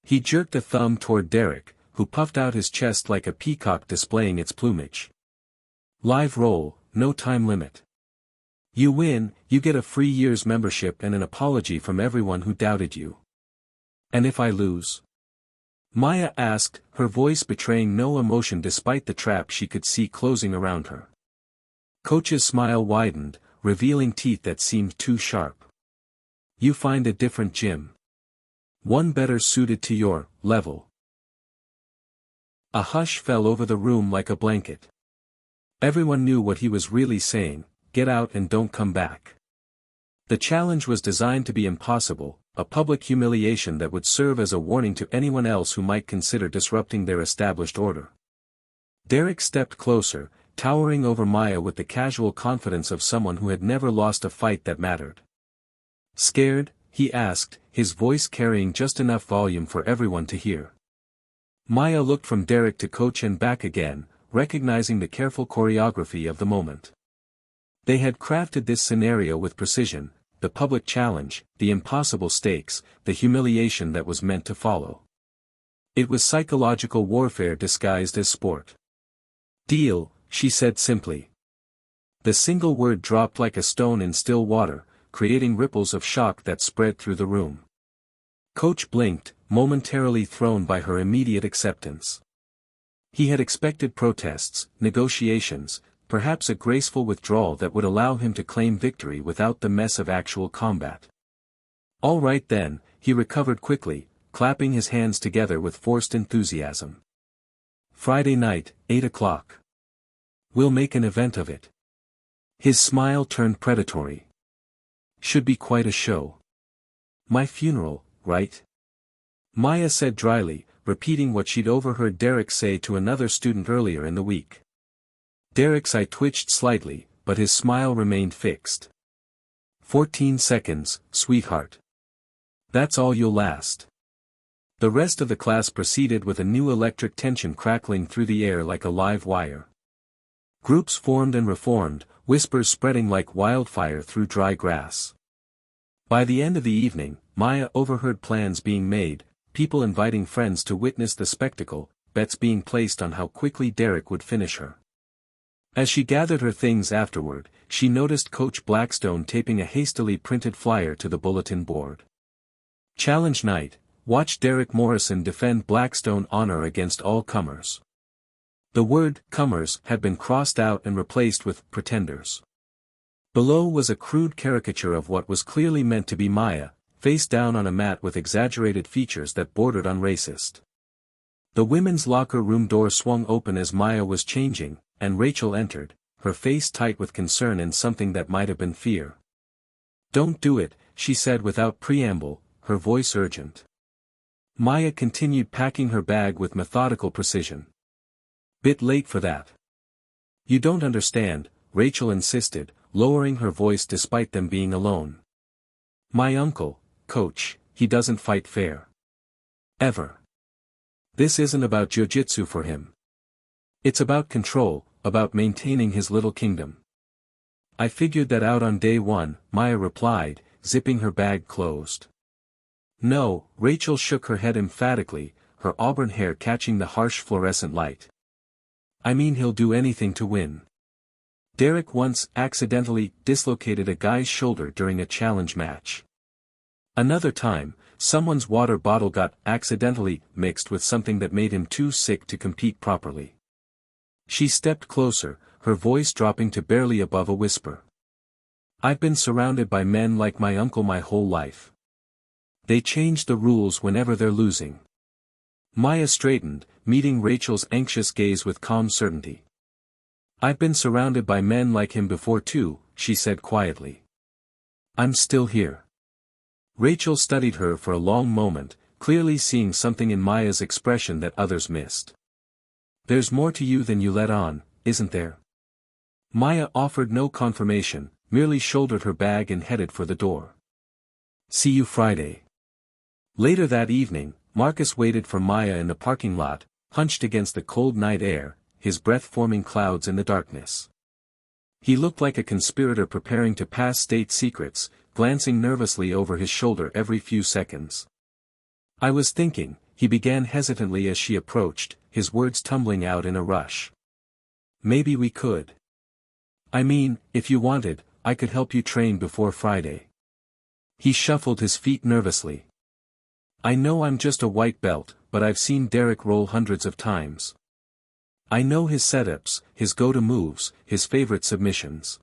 He jerked a thumb toward Derek, who puffed out his chest like a peacock displaying its plumage. "Live roll, no time limit. You win, you get a free year's membership and an apology from everyone who doubted you." "And if I lose?" Maya asked, her voice betraying no emotion despite the trap she could see closing around her. Coach's smile widened, revealing teeth that seemed too sharp. "You find a different gym. One better suited to your level." A hush fell over the room like a blanket. Everyone knew what he was really saying: get out and don't come back. The challenge was designed to be impossible, a public humiliation that would serve as a warning to anyone else who might consider disrupting their established order. Derek stepped closer, towering over Maya with the casual confidence of someone who had never lost a fight that mattered. "Scared?" he asked, his voice carrying just enough volume for everyone to hear. Maya looked from Derek to Coach and back again, recognizing the careful choreography of the moment. They had crafted this scenario with precision, the public challenge, the impossible stakes, the humiliation that was meant to follow. It was psychological warfare disguised as sport. "Deal," she said simply. The single word dropped like a stone in still water, creating ripples of shock that spread through the room. Coach blinked, momentarily thrown by her immediate acceptance. He had expected protests, negotiations, perhaps a graceful withdrawal that would allow him to claim victory without the mess of actual combat. "All right then," he recovered quickly, clapping his hands together with forced enthusiasm. "Friday night, 8 o'clock. We'll make an event of it." His smile turned predatory. "Should be quite a show. My funeral, right?" Maya said dryly, repeating what she'd overheard Derek say to another student earlier in the week. Derek's eye twitched slightly, but his smile remained fixed. 14 seconds, sweetheart. That's all you'll last." The rest of the class proceeded with a new electric tension crackling through the air like a live wire. Groups formed and reformed, whispers spreading like wildfire through dry grass. By the end of the evening, Maya overheard plans being made, people inviting friends to witness the spectacle, bets being placed on how quickly Derek would finish her. As she gathered her things afterward, she noticed Coach Blackstone taping a hastily printed flyer to the bulletin board. "Challenge night, watch Derek Morrison defend Blackstone honor against all comers." The word "comers" had been crossed out and replaced with "pretenders." Below was a crude caricature of what was clearly meant to be Maya, face down on a mat with exaggerated features that bordered on racist. The women's locker room door swung open as Maya was changing, and Rachel entered, her face tight with concern and something that might have been fear. "Don't do it," she said without preamble, her voice urgent. Maya continued packing her bag with methodical precision. "Bit late for that." "You don't understand," Rachel insisted, lowering her voice despite them being alone. "My uncle, Coach, he doesn't fight fair. Ever. This isn't about jiu-jitsu for him. It's about control, about maintaining his little kingdom." "I figured that out on day one," Maya replied, zipping her bag closed. "No," Rachel shook her head emphatically, her auburn hair catching the harsh fluorescent light. "I mean he'll do anything to win. Derek once accidentally dislocated a guy's shoulder during a challenge match. Another time, someone's water bottle got accidentally mixed with something that made him too sick to compete properly." She stepped closer, her voice dropping to barely above a whisper. "I've been surrounded by men like my uncle my whole life. They change the rules whenever they're losing." Maya straightened, meeting Rachel's anxious gaze with calm certainty. "I've been surrounded by men like him before too," she said quietly. "I'm still here." Rachel studied her for a long moment, clearly seeing something in Maya's expression that others missed. "There's more to you than you let on, isn't there?" Maya offered no confirmation, merely shouldered her bag and headed for the door. "See you Friday." Later that evening, Marcus waited for Maya in the parking lot, hunched against the cold night air, his breath forming clouds in the darkness. He looked like a conspirator preparing to pass state secrets, glancing nervously over his shoulder every few seconds. "I was thinking," he began hesitantly as she approached, his words tumbling out in a rush. "Maybe we could. I mean, if you wanted, I could help you train before Friday." He shuffled his feet nervously. "I know I'm just a white belt, but I've seen Derek roll hundreds of times. I know his setups, his go-to moves, his favorite submissions."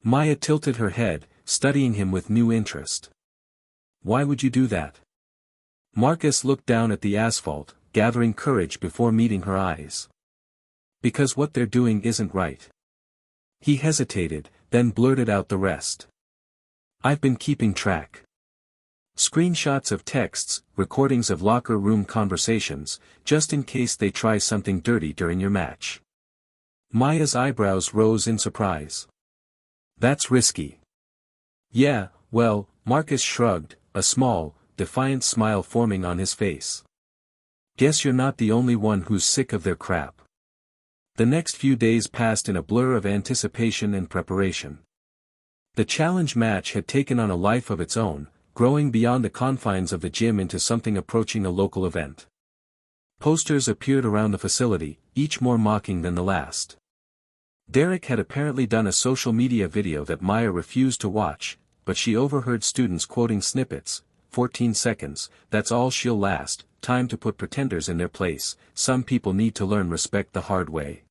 Maya tilted her head, studying him with new interest. "Why would you do that?" Marcus looked down at the asphalt, gathering courage before meeting her eyes. "Because what they're doing isn't right." He hesitated, then blurted out the rest. "I've been keeping track. Screenshots of texts, recordings of locker room conversations, just in case they try something dirty during your match." Maya's eyebrows rose in surprise. "That's risky." "Yeah, well," Marcus shrugged, a small, defiant smile forming on his face. Guess you're not the only one who's sick of their crap. The next few days passed in a blur of anticipation and preparation. The challenge match had taken on a life of its own, growing beyond the confines of the gym into something approaching a local event. Posters appeared around the facility, each more mocking than the last. Derek had apparently done a social media video that Maya refused to watch, but she overheard students quoting snippets. 14 seconds, that's all she'll last, time to put pretenders in their place, some people need to learn respect the hard way.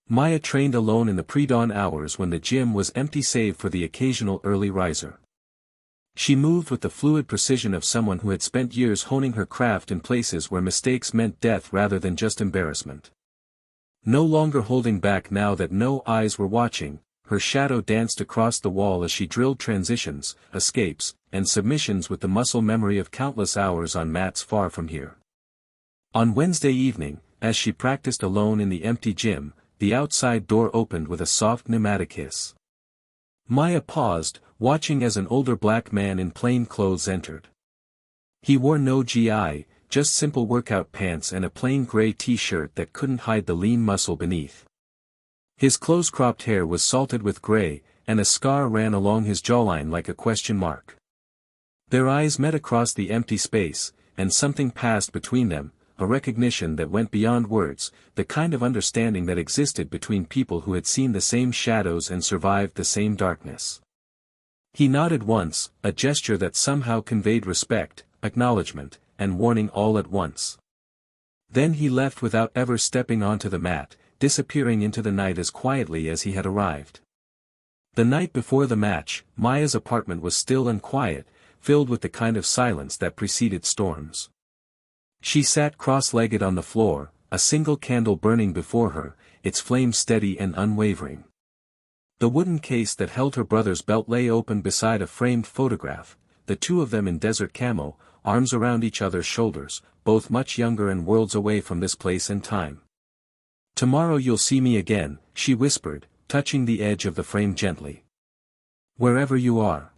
Maya trained alone in the pre-dawn hours when the gym was empty save for the occasional early riser. She moved with the fluid precision of someone who had spent years honing her craft in places where mistakes meant death rather than just embarrassment. No longer holding back now that no eyes were watching, her shadow danced across the wall as she drilled transitions, escapes, and submissions with the muscle memory of countless hours on mats far from here. On Wednesday evening, as she practiced alone in the empty gym, the outside door opened with a soft pneumatic hiss. Maya paused, watching as an older black man in plain clothes entered. He wore no GI, just simple workout pants and a plain gray t-shirt that couldn't hide the lean muscle beneath. His close-cropped hair was salted with gray, and a scar ran along his jawline like a question mark. Their eyes met across the empty space, and something passed between them, a recognition that went beyond words, the kind of understanding that existed between people who had seen the same shadows and survived the same darkness. He nodded once, a gesture that somehow conveyed respect, acknowledgement, and warning all at once. Then he left without ever stepping onto the mat, disappearing into the night as quietly as he had arrived. The night before the match, Maya's apartment was still and quiet, filled with the kind of silence that preceded storms. She sat cross-legged on the floor, a single candle burning before her, its flame steady and unwavering. The wooden case that held her brother's belt lay open beside a framed photograph, the two of them in desert camo, arms around each other's shoulders, both much younger and worlds away from this place and time. "Tomorrow you'll see me again," she whispered, touching the edge of the frame gently. "Wherever you are."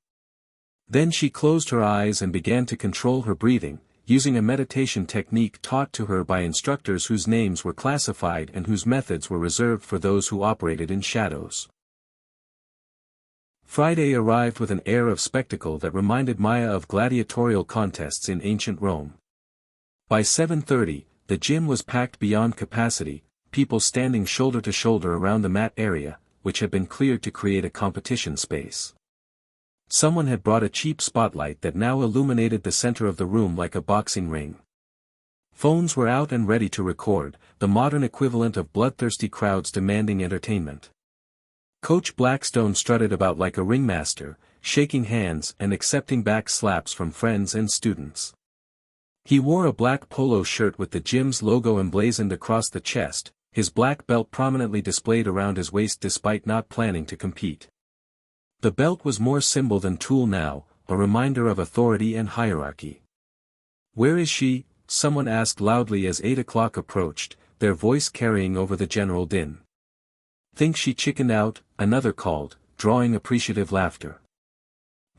Then she closed her eyes and began to control her breathing, using a meditation technique taught to her by instructors whose names were classified and whose methods were reserved for those who operated in shadows. Friday arrived with an air of spectacle that reminded Maya of gladiatorial contests in ancient Rome. By 7:30, the gym was packed beyond capacity, people standing shoulder to shoulder around the mat area, which had been cleared to create a competition space. Someone had brought a cheap spotlight that now illuminated the center of the room like a boxing ring. Phones were out and ready to record, the modern equivalent of bloodthirsty crowds demanding entertainment. Coach Blackstone strutted about like a ringmaster, shaking hands and accepting back slaps from friends and students. He wore a black polo shirt with the gym's logo emblazoned across the chest, his black belt prominently displayed around his waist despite not planning to compete. The belt was more symbol than tool now, a reminder of authority and hierarchy. "Where is she?" someone asked loudly as 8 o'clock approached, their voice carrying over the general din. "Think she chickened out?" another called, drawing appreciative laughter.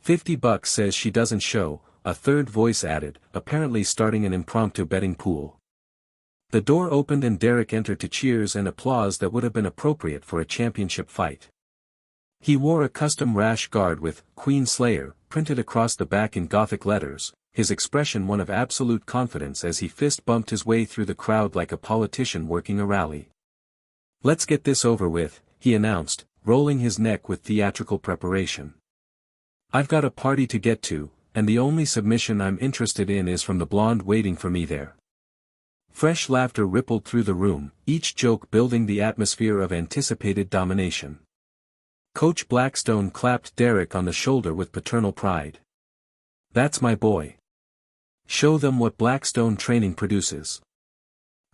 $50 says she doesn't show," a third voice added, apparently starting an impromptu betting pool. The door opened and Derek entered to cheers and applause that would have been appropriate for a championship fight. He wore a custom rash guard with "Queen Slayer" printed across the back in Gothic letters, his expression one of absolute confidence as he fist-bumped his way through the crowd like a politician working a rally. "Let's get this over with," he announced, rolling his neck with theatrical preparation. "I've got a party to get to, and the only submission I'm interested in is from the blonde waiting for me there." Fresh laughter rippled through the room, each joke building the atmosphere of anticipated domination. Coach Blackstone clapped Derek on the shoulder with paternal pride. "That's my boy. Show them what Blackstone training produces."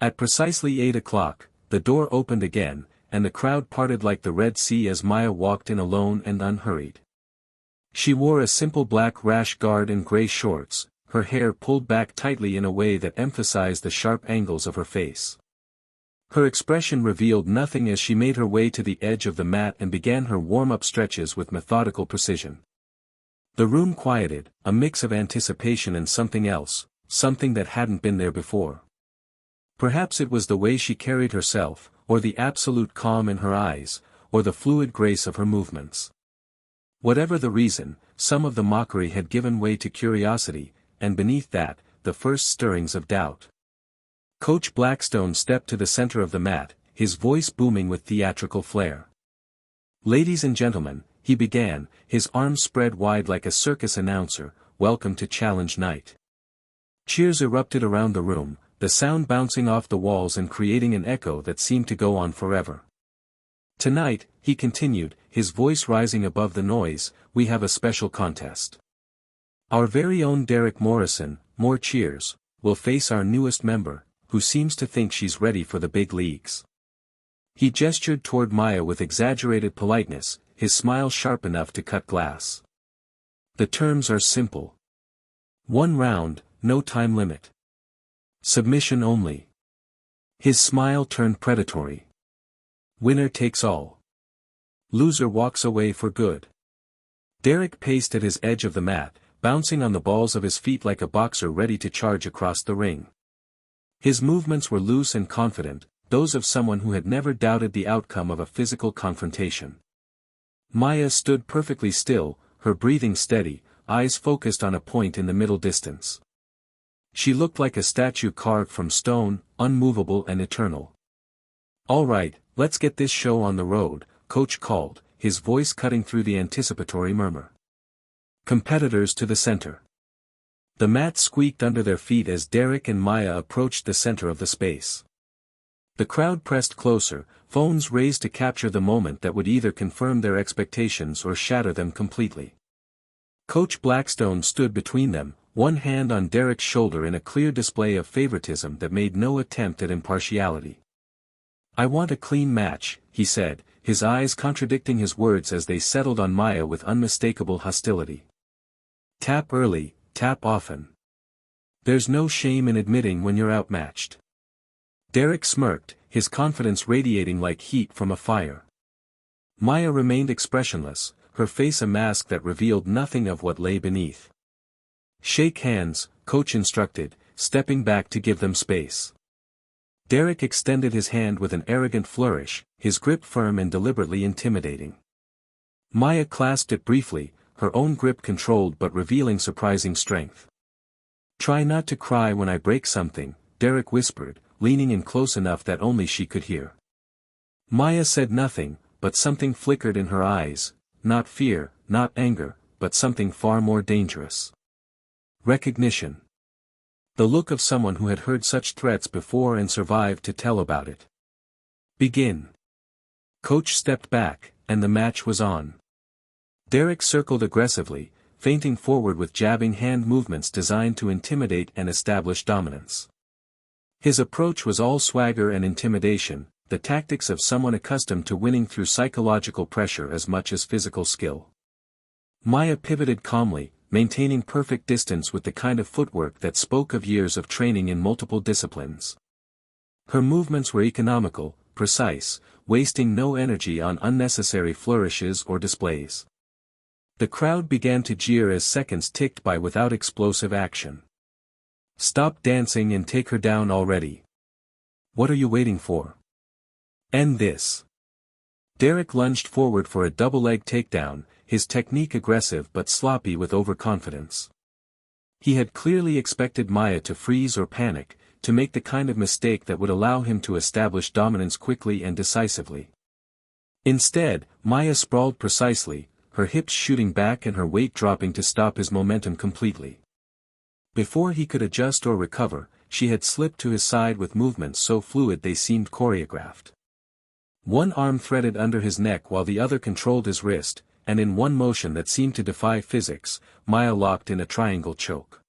At precisely 8 o'clock, the door opened again, and the crowd parted like the Red Sea as Maya walked in alone and unhurried. She wore a simple black rash guard and gray shorts, her hair pulled back tightly in a way that emphasized the sharp angles of her face. Her expression revealed nothing as she made her way to the edge of the mat and began her warm-up stretches with methodical precision. The room quieted, a mix of anticipation and something else, something that hadn't been there before. Perhaps it was the way she carried herself, or the absolute calm in her eyes, or the fluid grace of her movements. Whatever the reason, some of the mockery had given way to curiosity, and beneath that, the first stirrings of doubt. Coach Blackstone stepped to the center of the mat, his voice booming with theatrical flair. "Ladies and gentlemen," he began, his arms spread wide like a circus announcer, "welcome to Challenge Night." Cheers erupted around the room, the sound bouncing off the walls and creating an echo that seemed to go on forever. "Tonight," he continued, his voice rising above the noise, "we have a special contest. Our very own Derek Morrison, more cheers, will face our newest member, who seems to think she's ready for the big leagues." He gestured toward Maya with exaggerated politeness, his smile sharp enough to cut glass. "The terms are simple. 1 round, no time limit. Submission only." His smile turned predatory. "Winner takes all. Loser walks away for good." Derek paced at his edge of the mat, bouncing on the balls of his feet like a boxer ready to charge across the ring. His movements were loose and confident, those of someone who had never doubted the outcome of a physical confrontation. Maya stood perfectly still, her breathing steady, eyes focused on a point in the middle distance. She looked like a statue carved from stone, unmovable and eternal. "All right, let's get this show on the road," Coach called, his voice cutting through the anticipatory murmur. "Competitors to the center." The mat squeaked under their feet as Derek and Maya approached the center of the space. The crowd pressed closer, phones raised to capture the moment that would either confirm their expectations or shatter them completely. Coach Blackstone stood between them, one hand on Derek's shoulder in a clear display of favoritism that made no attempt at impartiality. "I want a clean match," he said, his eyes contradicting his words as they settled on Maya with unmistakable hostility. "Tap early, tap often. There's no shame in admitting when you're outmatched." Derek smirked, his confidence radiating like heat from a fire. Maya remained expressionless, her face a mask that revealed nothing of what lay beneath. "Shake hands," Coach instructed, stepping back to give them space. Derek extended his hand with an arrogant flourish, his grip firm and deliberately intimidating. Maya clasped it briefly, her own grip controlled but revealing surprising strength. "Try not to cry when I break something," Derek whispered, leaning in close enough that only she could hear. Maya said nothing, but something flickered in her eyes, not fear, not anger, but something far more dangerous. Recognition. The look of someone who had heard such threats before and survived to tell about it. "Begin." Coach stepped back, and the match was on. Derek circled aggressively, feinting forward with jabbing hand movements designed to intimidate and establish dominance. His approach was all swagger and intimidation, the tactics of someone accustomed to winning through psychological pressure as much as physical skill. Maya pivoted calmly, maintaining perfect distance with the kind of footwork that spoke of years of training in multiple disciplines. Her movements were economical, precise, wasting no energy on unnecessary flourishes or displays. The crowd began to jeer as seconds ticked by without explosive action. "Stop dancing and take her down already. What are you waiting for? End this." Derek lunged forward for a double-leg takedown, his technique aggressive but sloppy with overconfidence. He had clearly expected Maya to freeze or panic, to make the kind of mistake that would allow him to establish dominance quickly and decisively. Instead, Maya sprawled precisely, her hips shooting back and her weight dropping to stop his momentum completely. Before he could adjust or recover, she had slipped to his side with movements so fluid they seemed choreographed. One arm threaded under his neck while the other controlled his wrist, and in one motion that seemed to defy physics, Maya locked in a triangle choke.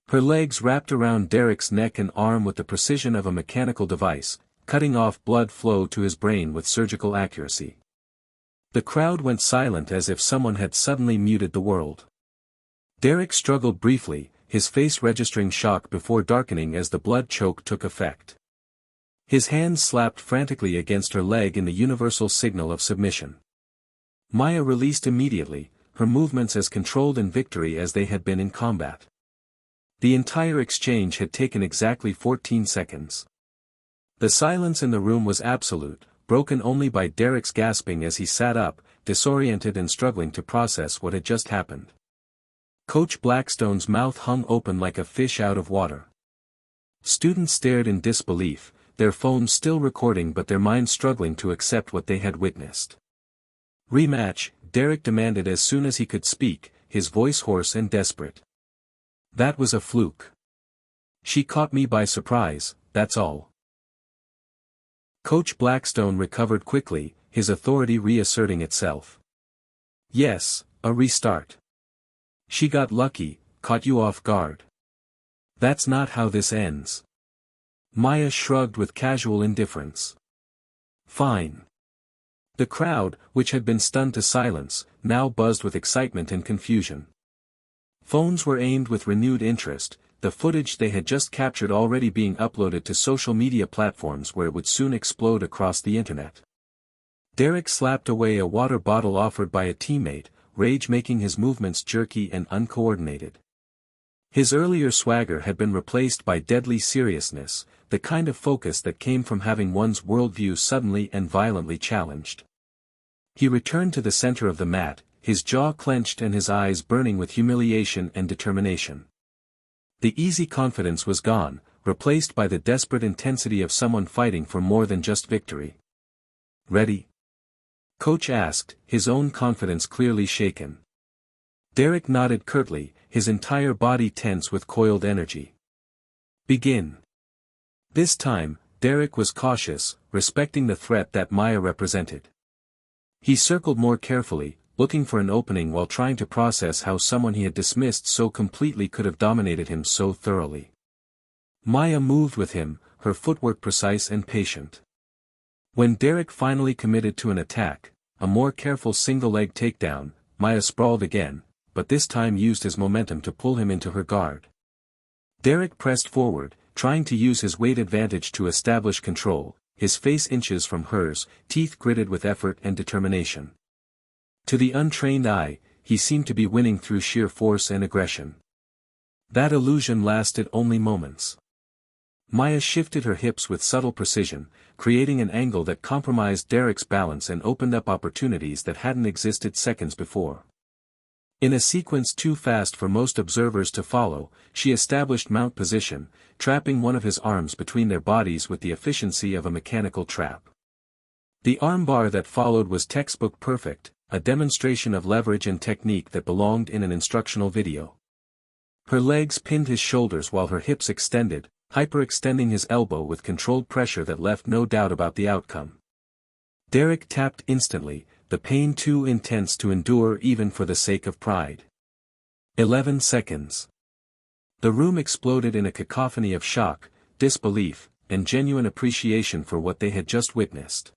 Her legs wrapped around Derek's neck and arm with the precision of a mechanical device, cutting off blood flow to his brain with surgical accuracy. The crowd went silent as if someone had suddenly muted the world. Derek struggled briefly, his face registering shock before darkening as the blood choke took effect. His hands slapped frantically against her leg in the universal signal of submission. Maya released immediately, her movements as controlled in victory as they had been in combat. The entire exchange had taken exactly 14 seconds. The silence in the room was absolute, broken only by Derek's gasping as he sat up, disoriented and struggling to process what had just happened. Coach Blackstone's mouth hung open like a fish out of water. Students stared in disbelief, their phones still recording but their minds struggling to accept what they had witnessed. "Rematch," Derek demanded as soon as he could speak, his voice hoarse and desperate. "That was a fluke. She caught me by surprise, that's all." Coach Blackstone recovered quickly, his authority reasserting itself. "Yes, a restart. She got lucky, caught you off guard. That's not how this ends." Maya shrugged with casual indifference. "Fine." The crowd, which had been stunned to silence, now buzzed with excitement and confusion. Phones were aimed with renewed interest, the footage they had just captured already being uploaded to social media platforms where it would soon explode across the internet. Derek slapped away a water bottle offered by a teammate, rage making his movements jerky and uncoordinated. His earlier swagger had been replaced by deadly seriousness, the kind of focus that came from having one's worldview suddenly and violently challenged. He returned to the center of the mat, his jaw clenched and his eyes burning with humiliation and determination. The easy confidence was gone, replaced by the desperate intensity of someone fighting for more than just victory. "Ready?" Coach asked, his own confidence clearly shaken. Derek nodded curtly, his entire body tense with coiled energy. "Begin." This time, Derek was cautious, respecting the threat that Maya represented. He circled more carefully, looking for an opening while trying to process how someone he had dismissed so completely could have dominated him so thoroughly. Maya moved with him, her footwork precise and patient. When Derek finally committed to an attack, a more careful single-leg takedown, Maya sprawled again, but this time used his momentum to pull him into her guard. Derek pressed forward, trying to use his weight advantage to establish control, his face inches from hers, teeth gritted with effort and determination. To the untrained eye, he seemed to be winning through sheer force and aggression. That illusion lasted only moments. Maya shifted her hips with subtle precision, creating an angle that compromised Derek's balance and opened up opportunities that hadn't existed seconds before. In a sequence too fast for most observers to follow, she established mount position, trapping one of his arms between their bodies with the efficiency of a mechanical trap. The armbar that followed was textbook perfect, a demonstration of leverage and technique that belonged in an instructional video. Her legs pinned his shoulders while her hips extended, hyperextending his elbow with controlled pressure that left no doubt about the outcome. Derek tapped instantly, the pain too intense to endure even for the sake of pride. 11 seconds. The room exploded in a cacophony of shock, disbelief, and genuine appreciation for what they had just witnessed.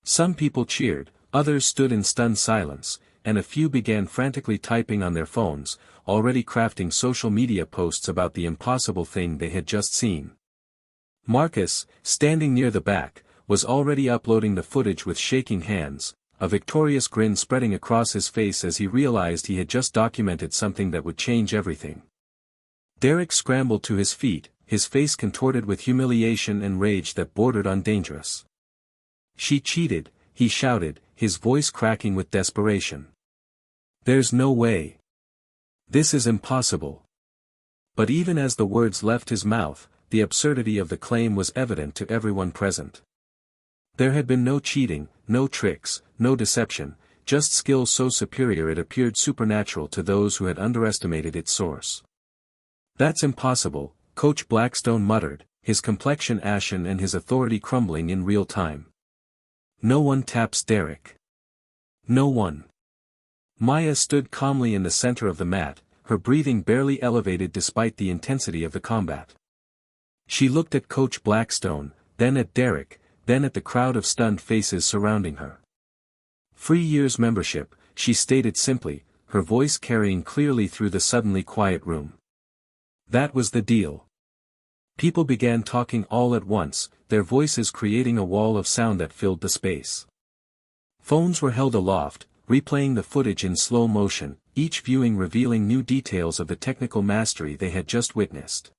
Some people cheered, others stood in stunned silence, and a few began frantically typing on their phones, already crafting social media posts about the impossible thing they had just seen. Marcus, standing near the back, was already uploading the footage with shaking hands, a victorious grin spreading across his face as he realized he had just documented something that would change everything. Derek scrambled to his feet, his face contorted with humiliation and rage that bordered on dangerous. "She cheated," he shouted, his voice cracking with desperation. "There's no way. This is impossible." But even as the words left his mouth, the absurdity of the claim was evident to everyone present. There had been no cheating, no tricks, no deception, just skill so superior it appeared supernatural to those who had underestimated its source. "That's impossible," Coach Blackstone muttered, his complexion ashen and his authority crumbling in real time. "No one taps Derek. No one." Maya stood calmly in the center of the mat, her breathing barely elevated despite the intensity of the combat. She looked at Coach Blackstone, then at Derek, then at the crowd of stunned faces surrounding her. 3 years membership, she stated simply, her voice carrying clearly through the suddenly quiet room. That was the deal. People began talking all at once, their voices creating a wall of sound that filled the space. Phones were held aloft, replaying the footage in slow motion, each viewing revealing new details of the technical mastery they had just witnessed.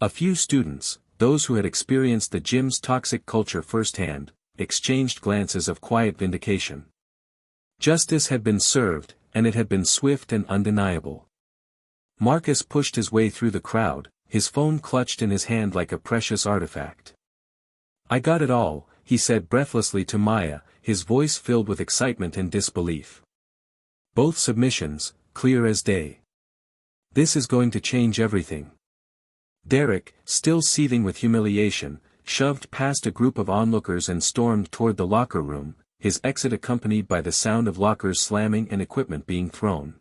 A few students, those who had experienced the gym's toxic culture firsthand, exchanged glances of quiet vindication. Justice had been served, and it had been swift and undeniable. Marcus pushed his way through the crowd, his phone clutched in his hand like a precious artifact. "I got it all," he said breathlessly to Maya, his voice filled with excitement and disbelief. "Both submissions, clear as day. This is going to change everything." Derek, still seething with humiliation, shoved past a group of onlookers and stormed toward the locker room, his exit accompanied by the sound of lockers slamming and equipment being thrown.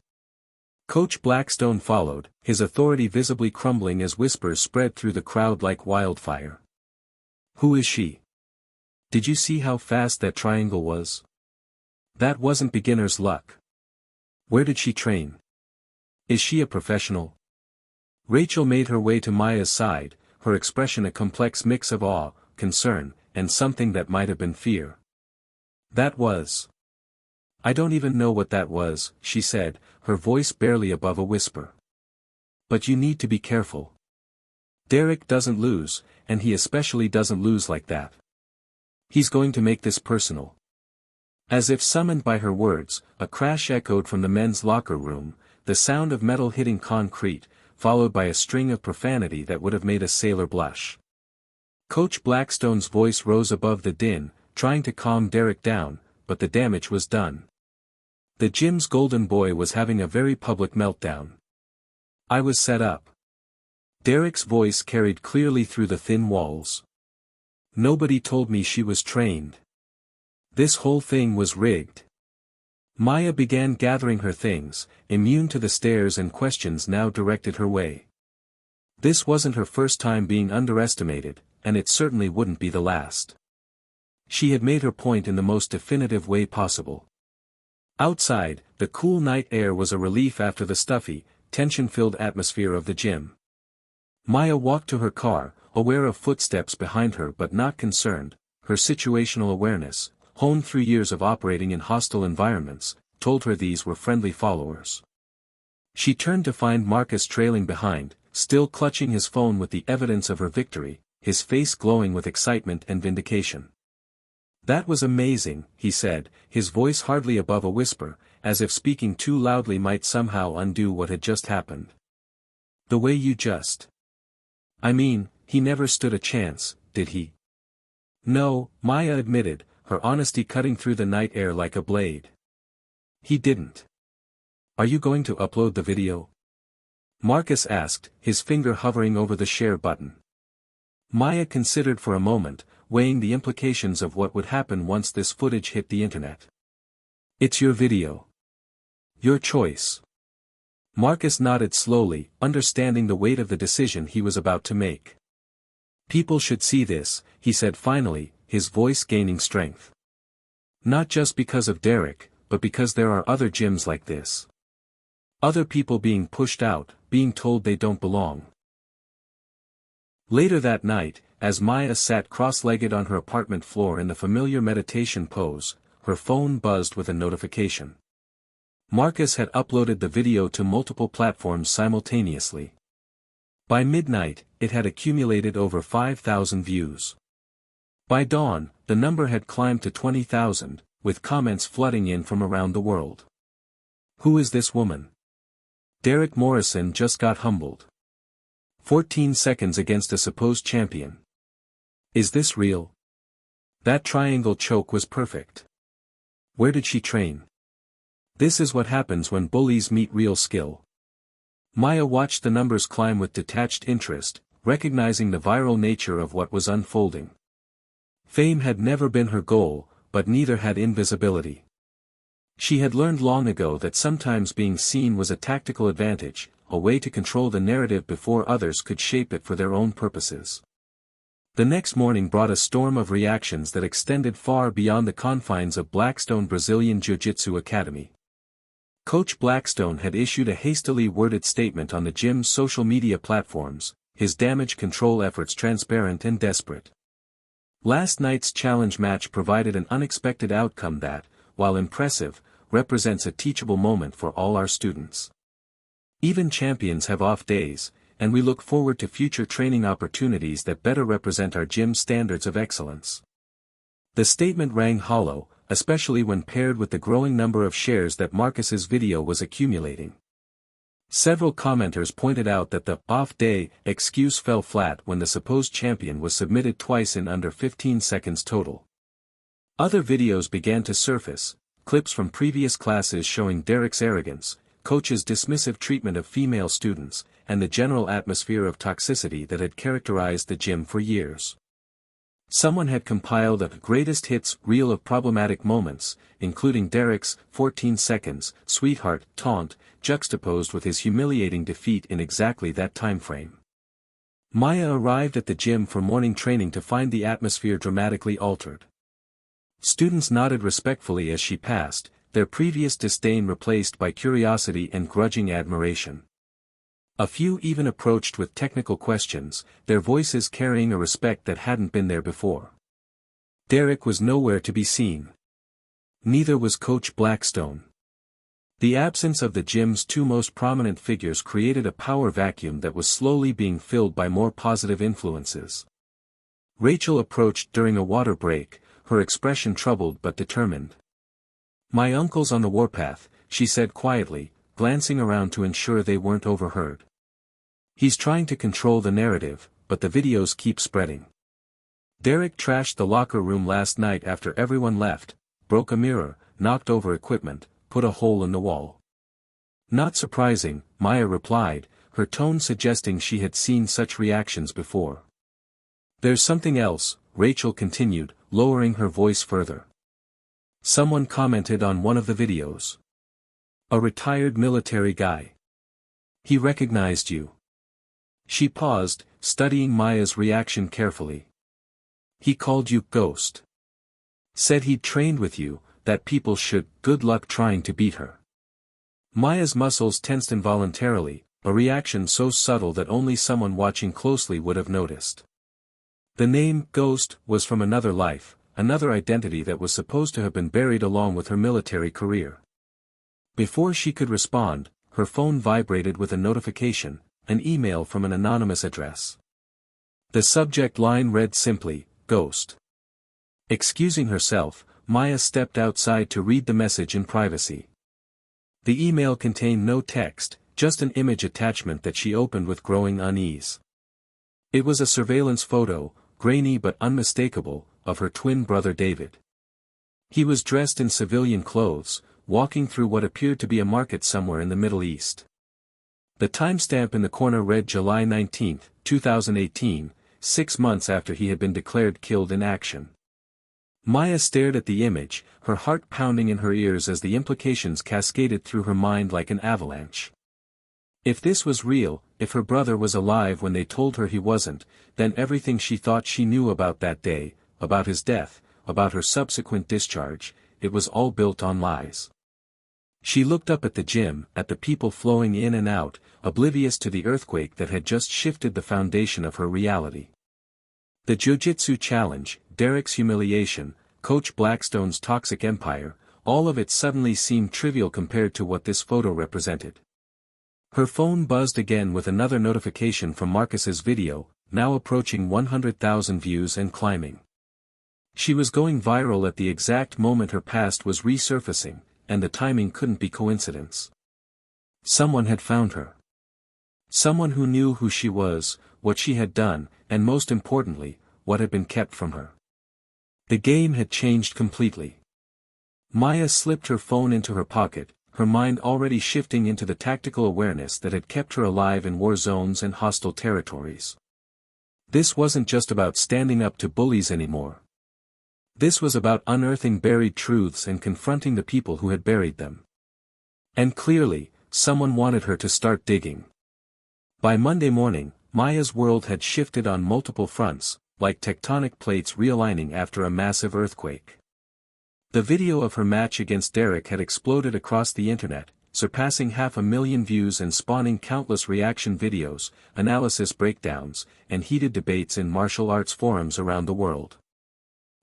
Coach Blackstone followed, his authority visibly crumbling as whispers spread through the crowd like wildfire. "Who is she? Did you see how fast that triangle was? That wasn't beginner's luck. Where did she train? Is she a professional?" Rachel made her way to Maya's side, her expression a complex mix of awe, concern, and something that might have been fear. "That was. I don't even know what that was," she said, her voice barely above a whisper. "But you need to be careful. Derek doesn't lose, and he especially doesn't lose like that. He's going to make this personal." As if summoned by her words, a crash echoed from the men's locker room, the sound of metal hitting concrete, followed by a string of profanity that would have made a sailor blush. Coach Blackstone's voice rose above the din, trying to calm Derek down, but the damage was done. The gym's golden boy was having a very public meltdown. "I was set up." Derek's voice carried clearly through the thin walls. "Nobody told me she was trained. This whole thing was rigged." Maya began gathering her things, immune to the stares and questions now directed her way. This wasn't her first time being underestimated, and it certainly wouldn't be the last. She had made her point in the most definitive way possible. Outside, the cool night air was a relief after the stuffy, tension-filled atmosphere of the gym. Maya walked to her car, aware of footsteps behind her but not concerned, her situational awareness, honed through years of operating in hostile environments, told her these were friendly followers. She turned to find Marcus trailing behind, still clutching his phone with the evidence of her victory, his face glowing with excitement and vindication. "That was amazing," he said, his voice hardly above a whisper, as if speaking too loudly might somehow undo what had just happened. "The way you just... I mean, he never stood a chance, did he?" "No," Maya admitted, her honesty cutting through the night air like a blade. "He didn't." "Are you going to upload the video?" Marcus asked, his finger hovering over the share button. Maya considered for a moment, weighing the implications of what would happen once this footage hit the internet. "It's your video. Your choice." Marcus nodded slowly, understanding the weight of the decision he was about to make. "People should see this," he said finally, his voice gaining strength. "Not just because of Derek, but because there are other gyms like this. Other people being pushed out, being told they don't belong." Later that night, as Maya sat cross-legged on her apartment floor in the familiar meditation pose, her phone buzzed with a notification. Marcus had uploaded the video to multiple platforms simultaneously. By midnight, it had accumulated over 5,000 views. By dawn, the number had climbed to 20,000, with comments flooding in from around the world. "Who is this woman? Derek Morrison just got humbled. 14 seconds against a supposed champion. Is this real? That triangle choke was perfect. Where did she train? This is what happens when bullies meet real skill." Maya watched the numbers climb with detached interest, recognizing the viral nature of what was unfolding. Fame had never been her goal, but neither had invisibility. She had learned long ago that sometimes being seen was a tactical advantage, a way to control the narrative before others could shape it for their own purposes. The next morning brought a storm of reactions that extended far beyond the confines of Blackstone Brazilian Jiu-Jitsu Academy. Coach Blackstone had issued a hastily worded statement on the gym's social media platforms, his damage control efforts transparent and desperate. Last night's challenge match provided an unexpected outcome that, while impressive, represents a teachable moment for all our students. Even champions have off days, and we look forward to future training opportunities that better represent our gym standards of excellence." The statement rang hollow, especially when paired with the growing number of shares that Marcus's video was accumulating. Several commenters pointed out that the "off-day" excuse fell flat when the supposed champion was submitted twice in under 15 seconds total. Other videos began to surface, clips from previous classes showing Derek's arrogance, coach's dismissive treatment of female students, and the general atmosphere of toxicity that had characterized the gym for years. Someone had compiled a greatest hits reel of problematic moments, including Derek's 14 seconds sweetheart taunt, juxtaposed with his humiliating defeat in exactly that time frame. Maya arrived at the gym for morning training to find the atmosphere dramatically altered. Students nodded respectfully as she passed, their previous disdain replaced by curiosity and grudging admiration. A few even approached with technical questions, their voices carrying a respect that hadn't been there before. Derek was nowhere to be seen. Neither was Coach Blackstone. The absence of the gym's two most prominent figures created a power vacuum that was slowly being filled by more positive influences. Rachel approached during a water break, her expression troubled but determined. "My uncle's on the warpath," she said quietly, glancing around to ensure they weren't overheard. "He's trying to control the narrative, but the videos keep spreading. Derek trashed the locker room last night after everyone left, broke a mirror, knocked over equipment, put a hole in the wall." "Not surprising," Maya replied, her tone suggesting she had seen such reactions before. "There's something else," Rachel continued, lowering her voice further. Someone commented on one of the videos. "A retired military guy. He recognized you." She paused, studying Maya's reaction carefully. "He called you Ghost. Said he'd trained with you, that people should good luck trying to beat her." Maya's muscles tensed involuntarily, a reaction so subtle that only someone watching closely would have noticed. The name Ghost was from another life, another identity that was supposed to have been buried along with her military career. Before she could respond, her phone vibrated with a notification, an email from an anonymous address. The subject line read simply, "Ghost." Excusing herself, Maya stepped outside to read the message in privacy. The email contained no text, just an image attachment that she opened with growing unease. It was a surveillance photo, grainy but unmistakable, of her twin brother David. He was dressed in civilian clothes, walking through what appeared to be a market somewhere in the Middle East. The timestamp in the corner read July 19, 2018, 6 months after he had been declared killed in action. Maya stared at the image, her heart pounding in her ears as the implications cascaded through her mind like an avalanche. If this was real, if her brother was alive when they told her he wasn't, then everything she thought she knew about that day, about his death, about her subsequent discharge, it was all built on lies. She looked up at the gym, at the people flowing in and out, oblivious to the earthquake that had just shifted the foundation of her reality. The Jiu-Jitsu challenge, Derek's humiliation, Coach Blackstone's toxic empire, all of it suddenly seemed trivial compared to what this photo represented. Her phone buzzed again with another notification from Marcus's video, now approaching 100,000 views and climbing. She was going viral at the exact moment her past was resurfacing, and the timing couldn't be coincidence. Someone had found her. Someone who knew who she was, what she had done, and most importantly, what had been kept from her. The game had changed completely. Maya slipped her phone into her pocket, her mind already shifting into the tactical awareness that had kept her alive in war zones and hostile territories. This wasn't just about standing up to bullies anymore. This was about unearthing buried truths and confronting the people who had buried them. And clearly, someone wanted her to start digging. By Monday morning, Maya's world had shifted on multiple fronts, like tectonic plates realigning after a massive earthquake. The video of her match against Derek had exploded across the internet, surpassing 500,000 views and spawning countless reaction videos, analysis breakdowns, and heated debates in martial arts forums around the world.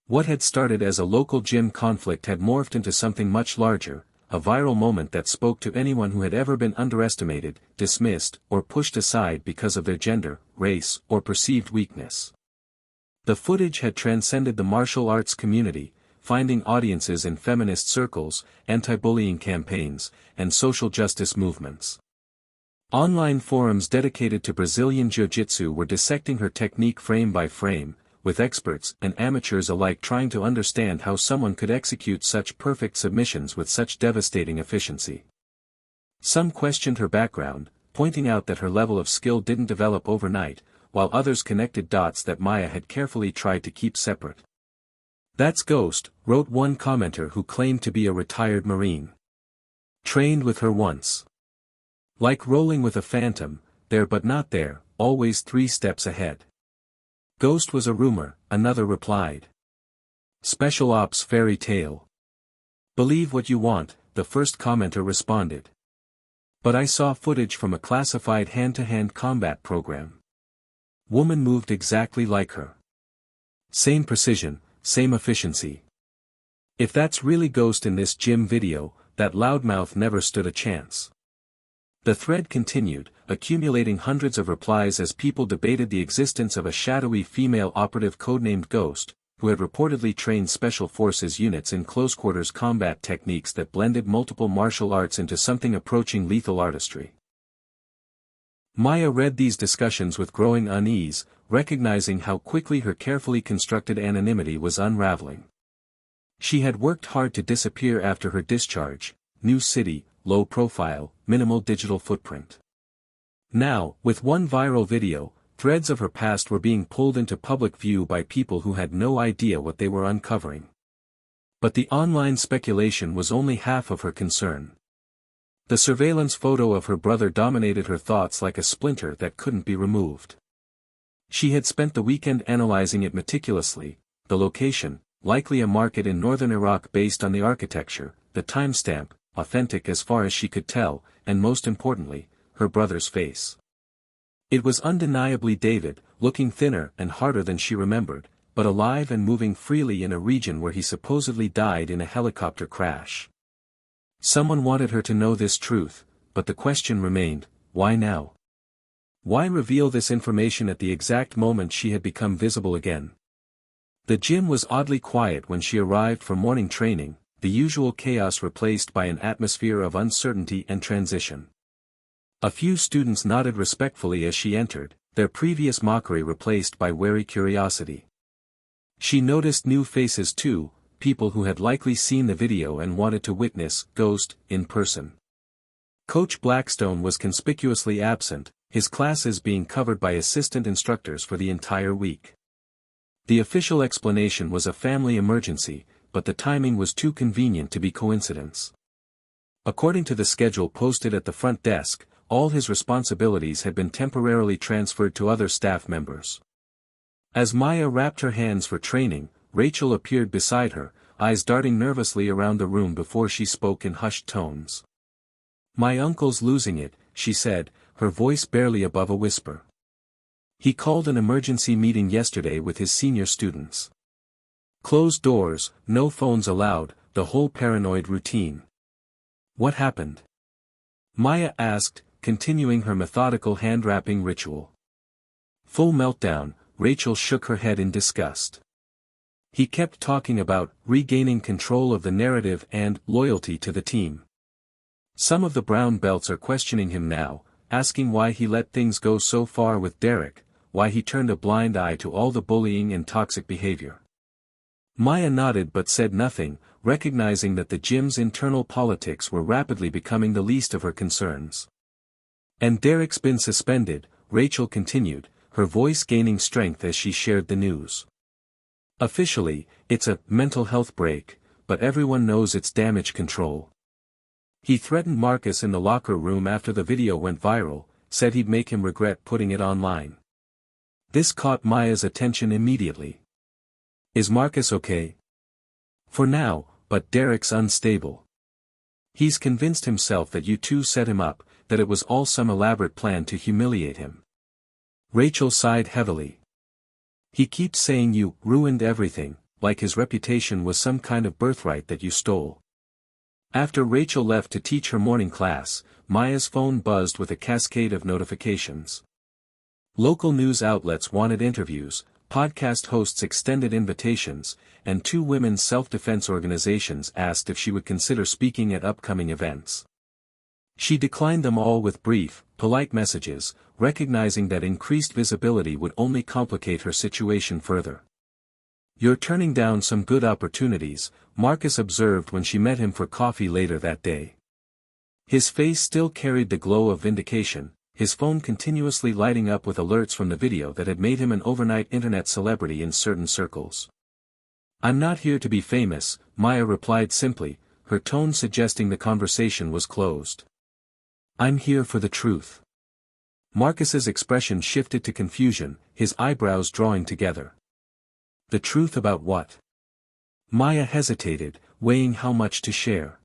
What had started as a local gym conflict had morphed into something much larger, a viral moment that spoke to anyone who had ever been underestimated, dismissed, or pushed aside because of their gender, race, or perceived weakness. The footage had transcended the martial arts community, finding audiences in feminist circles, anti-bullying campaigns, and social justice movements. Online forums dedicated to Brazilian Jiu-Jitsu were dissecting her technique frame by frame, with experts and amateurs alike trying to understand how someone could execute such perfect submissions with such devastating efficiency. Some questioned her background, pointing out that her level of skill didn't develop overnight, while others connected dots that Maya had carefully tried to keep separate. "That's Ghost," wrote one commenter who claimed to be a retired Marine. "Trained with her once. Like rolling with a phantom, there but not there, always 3 steps ahead." "Ghost was a rumor," another replied. "Special ops fairy tale. Believe what you want," the first commenter responded. "But I saw footage from a classified hand-to-hand combat program. Woman moved exactly like her. Same precision, same efficiency. If that's really Ghost in this gym video, that loudmouth never stood a chance." The thread continued, accumulating hundreds of replies as people debated the existence of a shadowy female operative codenamed Ghost, who had reportedly trained Special Forces units in close-quarters combat techniques that blended multiple martial arts into something approaching lethal artistry. Maya read these discussions with growing unease, recognizing how quickly her carefully constructed anonymity was unraveling. She had worked hard to disappear after her discharge, new city, low profile, minimal digital footprint. Now, with one viral video, threads of her past were being pulled into public view by people who had no idea what they were uncovering. But the online speculation was only half of her concern. The surveillance photo of her brother dominated her thoughts like a splinter that couldn't be removed. She had spent the weekend analyzing it meticulously, the location, likely a market in northern Iraq based on the architecture, the timestamp, authentic as far as she could tell, and most importantly, her brother's face. It was undeniably David, looking thinner and harder than she remembered, but alive and moving freely in a region where he supposedly died in a helicopter crash. Someone wanted her to know this truth, but the question remained, why now? Why reveal this information at the exact moment she had become visible again? The gym was oddly quiet when she arrived for morning training, the usual chaos replaced by an atmosphere of uncertainty and transition. A few students nodded respectfully as she entered, their previous mockery replaced by wary curiosity. She noticed new faces too, people who had likely seen the video and wanted to witness Ghost in person. Coach Blackstone was conspicuously absent, his classes being covered by assistant instructors for the entire week. The official explanation was a family emergency, but the timing was too convenient to be coincidence. According to the schedule posted at the front desk, all his responsibilities had been temporarily transferred to other staff members. As Maya wrapped her hands for training, Rachel appeared beside her, eyes darting nervously around the room before she spoke in hushed tones. "My uncle's losing it," she said, her voice barely above a whisper. "He called an emergency meeting yesterday with his senior students. Closed doors, no phones allowed, the whole paranoid routine." "What happened?" Maya asked, continuing her methodical hand-wrapping ritual. "Full meltdown," Rachel shook her head in disgust. "He kept talking about regaining control of the narrative and loyalty to the team. Some of the brown belts are questioning him now, asking why he let things go so far with Derek, why he turned a blind eye to all the bullying and toxic behavior." Maya nodded but said nothing, recognizing that the gym's internal politics were rapidly becoming the least of her concerns. "And Derek's been suspended," Rachel continued, her voice gaining strength as she shared the news. "Officially, it's a mental health break, but everyone knows it's damage control. He threatened Marcus in the locker room after the video went viral, said he'd make him regret putting it online." This caught Maya's attention immediately. "Is Marcus okay?" "For now, but Derek's unstable. He's convinced himself that you two set him up, that it was all some elaborate plan to humiliate him." Rachel sighed heavily. "He keeps saying you ruined everything, like his reputation was some kind of birthright that you stole. After Rachel left to teach her morning class, Maya's phone buzzed with a cascade of notifications. Local news outlets wanted interviews, podcast hosts extended invitations, and 2 women's self-defense organizations asked if she would consider speaking at upcoming events. She declined them all with brief, polite messages, recognizing that increased visibility would only complicate her situation further. "You're turning down some good opportunities," Marcus observed when she met him for coffee later that day. His face still carried the glow of vindication, his phone continuously lighting up with alerts from the video that had made him an overnight internet celebrity in certain circles. "I'm not here to be famous," Maya replied simply, her tone suggesting the conversation was closed. "I'm here for the truth." Marcus's expression shifted to confusion, his eyebrows drawing together. "The truth about what?" Maya hesitated, weighing how much to share.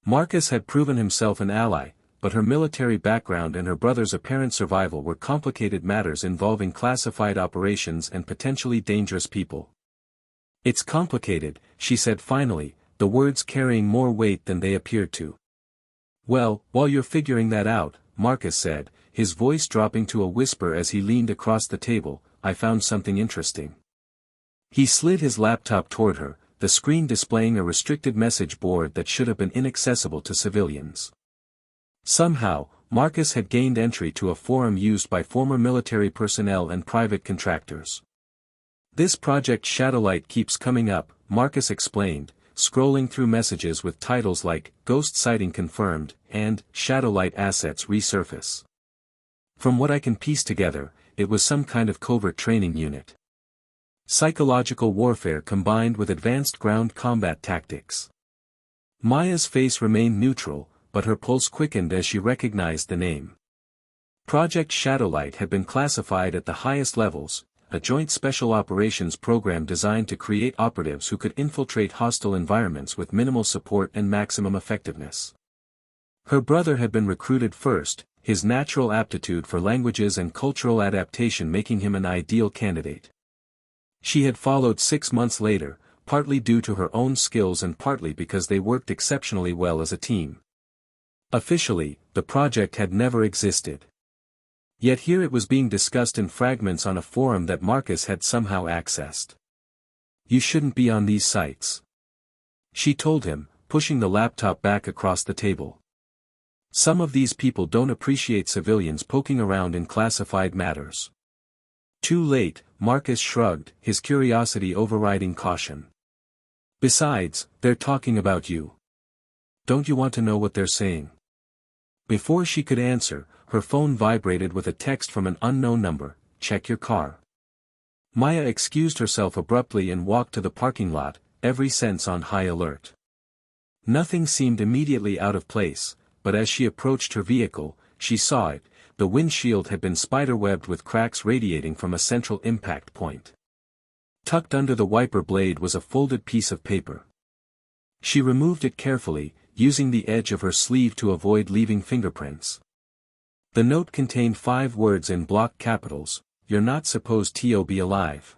Marcus had proven himself an ally, but her military background and her brother's apparent survival were complicated matters involving classified operations and potentially dangerous people. "It's complicated," she said finally, the words carrying more weight than they appeared to. "Well, while you're figuring that out," Marcus said, his voice dropping to a whisper as he leaned across the table, "I found something interesting." He slid his laptop toward her, the screen displaying a restricted message board that should have been inaccessible to civilians. Somehow, Marcus had gained entry to a forum used by former military personnel and private contractors. "This project Shadowlight keeps coming up," Marcus explained, scrolling through messages with titles like "Ghost Sighting Confirmed" and "Shadowlight Assets Resurface." From what I can piece together, it was some kind of covert training unit. Psychological warfare combined with advanced ground combat tactics. Maya's face remained neutral, but her pulse quickened as she recognized the name. Project Shadowlight had been classified at the highest levels, a joint special operations program designed to create operatives who could infiltrate hostile environments with minimal support and maximum effectiveness. Her brother had been recruited first, his natural aptitude for languages and cultural adaptation making him an ideal candidate. She had followed 6 months later, partly due to her own skills and partly because they worked exceptionally well as a team. Officially, the project had never existed. Yet here it was being discussed in fragments on a forum that Marcus had somehow accessed. "You shouldn't be on these sites," she told him, pushing the laptop back across the table. "Some of these people don't appreciate civilians poking around in classified matters." Too late, Marcus shrugged, his curiosity overriding caution. "Besides, they're talking about you. Don't you want to know what they're saying?" Before she could answer, her phone vibrated with a text from an unknown number, "Check your car." Maya excused herself abruptly and walked to the parking lot, every sense on high alert. Nothing seemed immediately out of place, but as she approached her vehicle, she saw it. The windshield had been spiderwebbed with cracks radiating from a central impact point. Tucked under the wiper blade was a folded piece of paper. She removed it carefully, using the edge of her sleeve to avoid leaving fingerprints. The note contained 5 words in block capitals, "You're not supposed to be alive."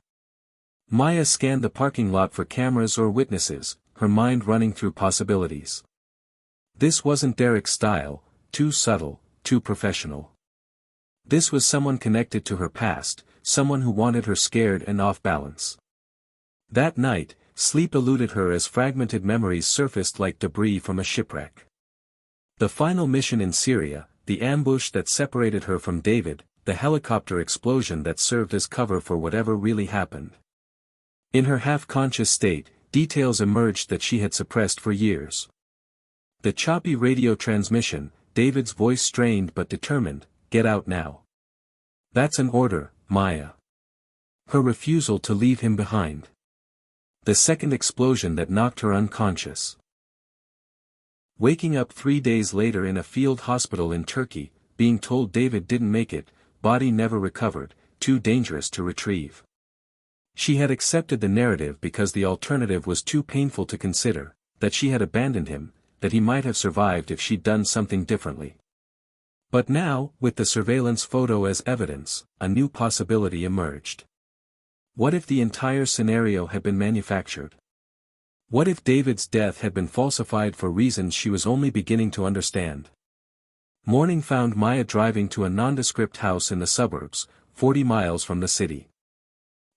Maya scanned the parking lot for cameras or witnesses, her mind running through possibilities. This wasn't Derek's style, too subtle, too professional. This was someone connected to her past, someone who wanted her scared and off balance. That night, sleep eluded her as fragmented memories surfaced like debris from a shipwreck. The final mission in Syria, the ambush that separated her from David, the helicopter explosion that served as cover for whatever really happened. In her half-conscious state, details emerged that she had suppressed for years. The choppy radio transmission, David's voice strained but determined, "Get out now." "That's an order, Maya." Her refusal to leave him behind. The second explosion that knocked her unconscious. Waking up 3 days later in a field hospital in Turkey, being told David didn't make it, body never recovered, too dangerous to retrieve. She had accepted the narrative because the alternative was too painful to consider, that she had abandoned him, that he might have survived if she'd done something differently. But now, with the surveillance photo as evidence, a new possibility emerged. What if the entire scenario had been manufactured? What if David's death had been falsified for reasons she was only beginning to understand? Morning found Maya driving to a nondescript house in the suburbs, 40 miles from the city.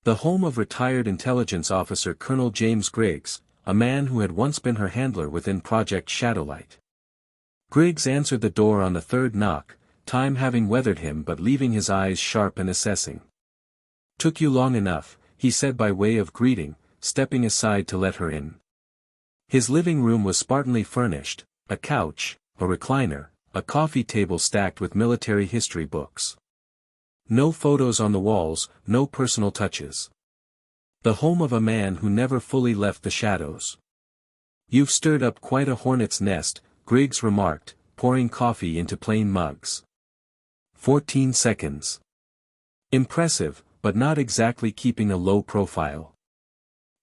The home of retired intelligence officer Colonel James Griggs, a man who had once been her handler within Project Shadowlight. Griggs answered the door on the third knock, time having weathered him but leaving his eyes sharp and assessing. "Took you long enough," he said by way of greeting, stepping aside to let her in. His living room was spartanly furnished, a couch, a recliner, a coffee table stacked with military history books. No photos on the walls, no personal touches. The home of a man who never fully left the shadows. "You've stirred up quite a hornet's nest," Griggs remarked, pouring coffee into plain mugs. 14 seconds. Impressive, but not exactly keeping a low profile.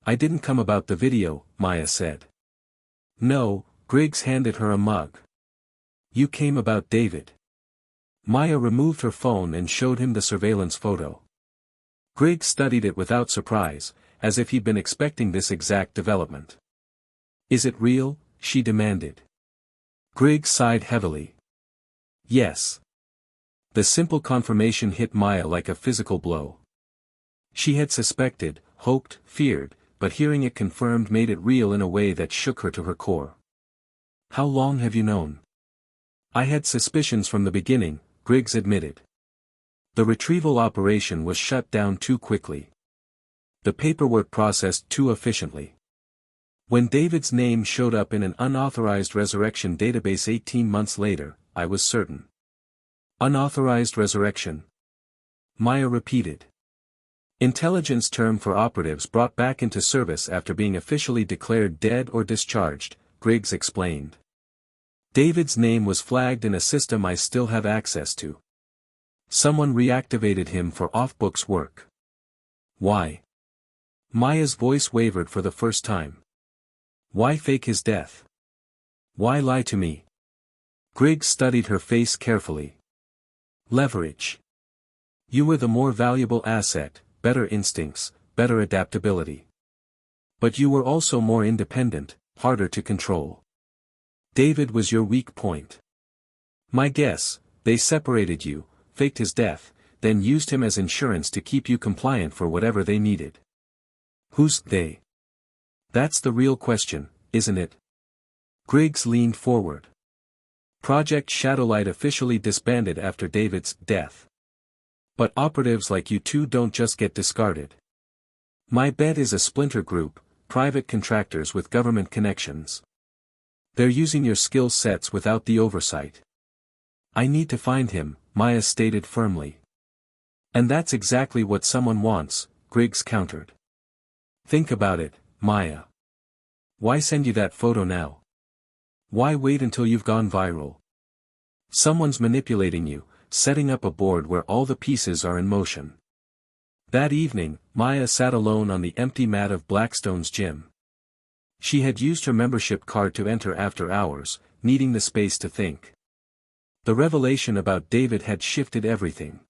"I didn't come about the video," Maya said. "No," Griggs handed her a mug. "You came about David." Maya removed her phone and showed him the surveillance photo. Griggs studied it without surprise, as if he'd been expecting this exact development. "Is it real?" she demanded. Griggs sighed heavily. "Yes." The simple confirmation hit Maya like a physical blow. She had suspected, hoped, feared, but hearing it confirmed made it real in a way that shook her to her core. "How long have you known?" "I had suspicions from the beginning," Griggs admitted. "The retrieval operation was shut down too quickly. The paperwork processed too efficiently. When David's name showed up in an unauthorized resurrection database 18 months later, I was certain." "Unauthorized resurrection?" Maya repeated. "Intelligence term for operatives brought back into service after being officially declared dead or discharged," Griggs explained. "David's name was flagged in a system I still have access to. Someone reactivated him for off-books work." "Why?" Maya's voice wavered for the first time. "Why fake his death? Why lie to me?" Griggs studied her face carefully. "Leverage. You were the more valuable asset, better instincts, better adaptability. But you were also more independent, harder to control. David was your weak point. My guess, they separated you, faked his death, then used him as insurance to keep you compliant for whatever they needed." "Who's they?" "That's the real question, isn't it?" Griggs leaned forward. "Project Shadowlight officially disbanded after David's death. But operatives like you two don't just get discarded. My bet is a splinter group, private contractors with government connections. They're using your skill sets without the oversight." "I need to find him," Maya stated firmly. "And that's exactly what someone wants," Griggs countered. "Think about it, Maya. Why send you that photo now? Why wait until you've gone viral? Someone's manipulating you, setting up a board where all the pieces are in motion." That evening, Maya sat alone on the empty mat of Blackstone's gym. She had used her membership card to enter after hours, needing the space to think. The revelation about David had shifted everything.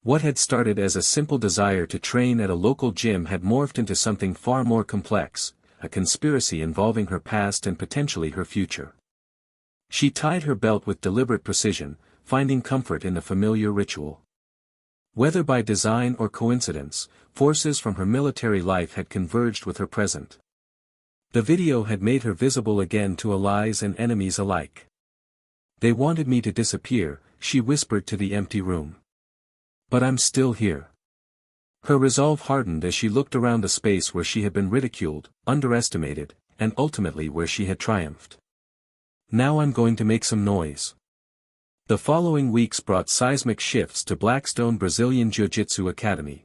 What had started as a simple desire to train at a local gym had morphed into something far more complex, a conspiracy involving her past and potentially her future. She tied her belt with deliberate precision, finding comfort in the familiar ritual. Whether by design or coincidence, forces from her military life had converged with her present. The video had made her visible again to allies and enemies alike. "They wanted me to disappear," she whispered to the empty room. "But I'm still here." Her resolve hardened as she looked around the space where she had been ridiculed, underestimated, and ultimately where she had triumphed. "Now I'm going to make some noise." The following weeks brought seismic shifts to Blackstone Brazilian Jiu-Jitsu Academy.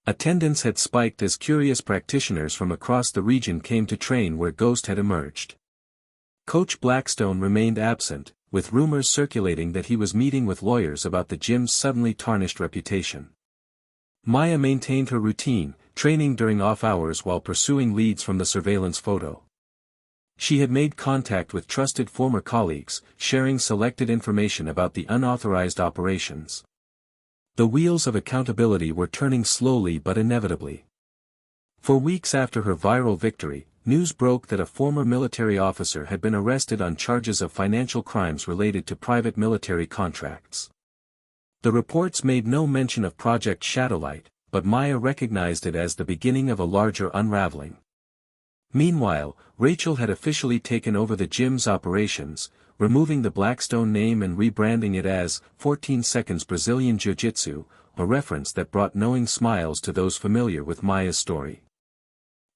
Attendance had spiked as curious practitioners from across the region came to train where Ghost had emerged. Coach Blackstone remained absent, with rumors circulating that he was meeting with lawyers about the gym's suddenly tarnished reputation. Maya maintained her routine, training during off hours while pursuing leads from the surveillance photo. She had made contact with trusted former colleagues, sharing selected information about the unauthorized operations. The wheels of accountability were turning slowly but inevitably. For weeks after her viral victory, news broke that a former military officer had been arrested on charges of financial crimes related to private military contracts. The reports made no mention of Project Shadowlight, but Maya recognized it as the beginning of a larger unraveling. Meanwhile, Rachel had officially taken over the gym's operations, removing the Blackstone name and rebranding it as 14 Seconds Brazilian Jiu-Jitsu, a reference that brought knowing smiles to those familiar with Maya's story.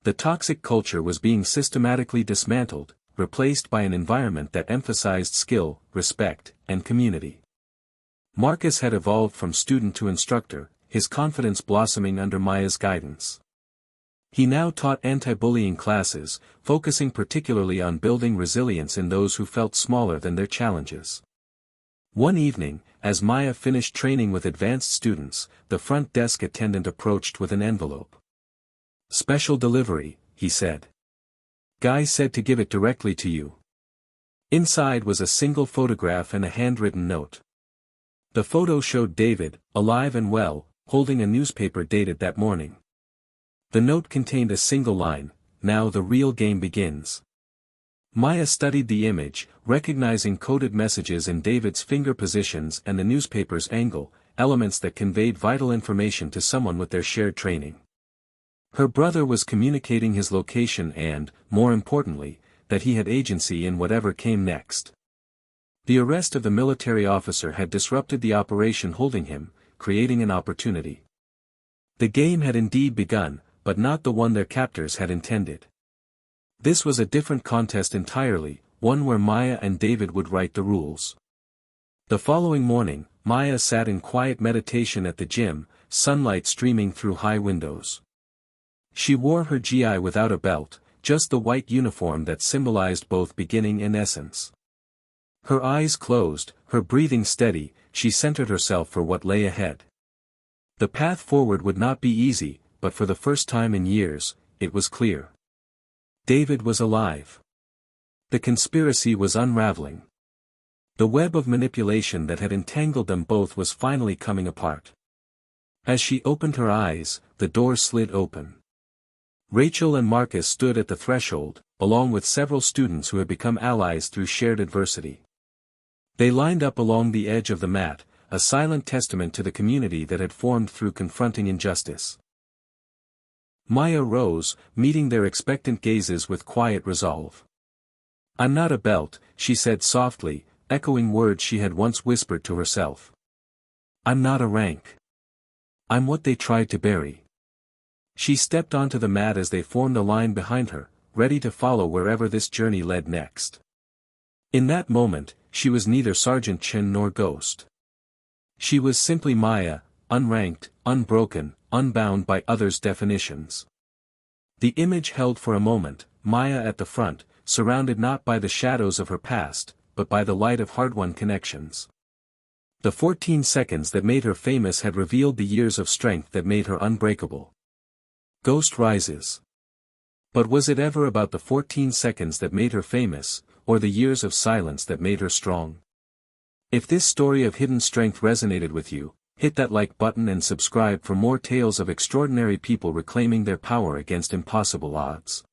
The toxic culture was being systematically dismantled, replaced by an environment that emphasized skill, respect, and community. Marcus had evolved from student to instructor, his confidence blossoming under Maya's guidance. He now taught anti-bullying classes, focusing particularly on building resilience in those who felt smaller than their challenges. One evening, as Maya finished training with advanced students, the front desk attendant approached with an envelope. "Special delivery," he said. "Guy said to give it directly to you." Inside was a single photograph and a handwritten note. The photo showed David, alive and well, holding a newspaper dated that morning. The note contained a single line, "Now the real game begins." Maya studied the image, recognizing coded messages in David's finger positions and the newspaper's angle, elements that conveyed vital information to someone with their shared training. Her brother was communicating his location and, more importantly, that he had agency in whatever came next. The arrest of the military officer had disrupted the operation holding him, creating an opportunity. The game had indeed begun, but not the one their captors had intended. This was a different contest entirely, one where Maya and David would write the rules. The following morning, Maya sat in quiet meditation at the gym, sunlight streaming through high windows. She wore her gi without a belt, just the white uniform that symbolized both beginning and essence. Her eyes closed, her breathing steady, she centered herself for what lay ahead. The path forward would not be easy, but for the first time in years, it was clear. David was alive. The conspiracy was unraveling. The web of manipulation that had entangled them both was finally coming apart. As she opened her eyes, the door slid open. Rachel and Marcus stood at the threshold, along with several students who had become allies through shared adversity. They lined up along the edge of the mat, a silent testament to the community that had formed through confronting injustice. Maya rose, meeting their expectant gazes with quiet resolve. "I'm not a belt," she said softly, echoing words she had once whispered to herself. "I'm not a rank. I'm what they tried to bury." She stepped onto the mat as they formed a line behind her, ready to follow wherever this journey led next. In that moment, she was neither Sergeant Chen nor Ghost. She was simply Maya, unranked, unbroken, unbound by others' definitions. The image held for a moment, Maya at the front, surrounded not by the shadows of her past, but by the light of hard-won connections. The 14 seconds that made her famous had revealed the years of strength that made her unbreakable. Ghost rises. But was it ever about the 14 seconds that made her famous, or the years of silence that made her strong? If this story of hidden strength resonated with you, hit that like button and subscribe for more tales of extraordinary people reclaiming their power against impossible odds.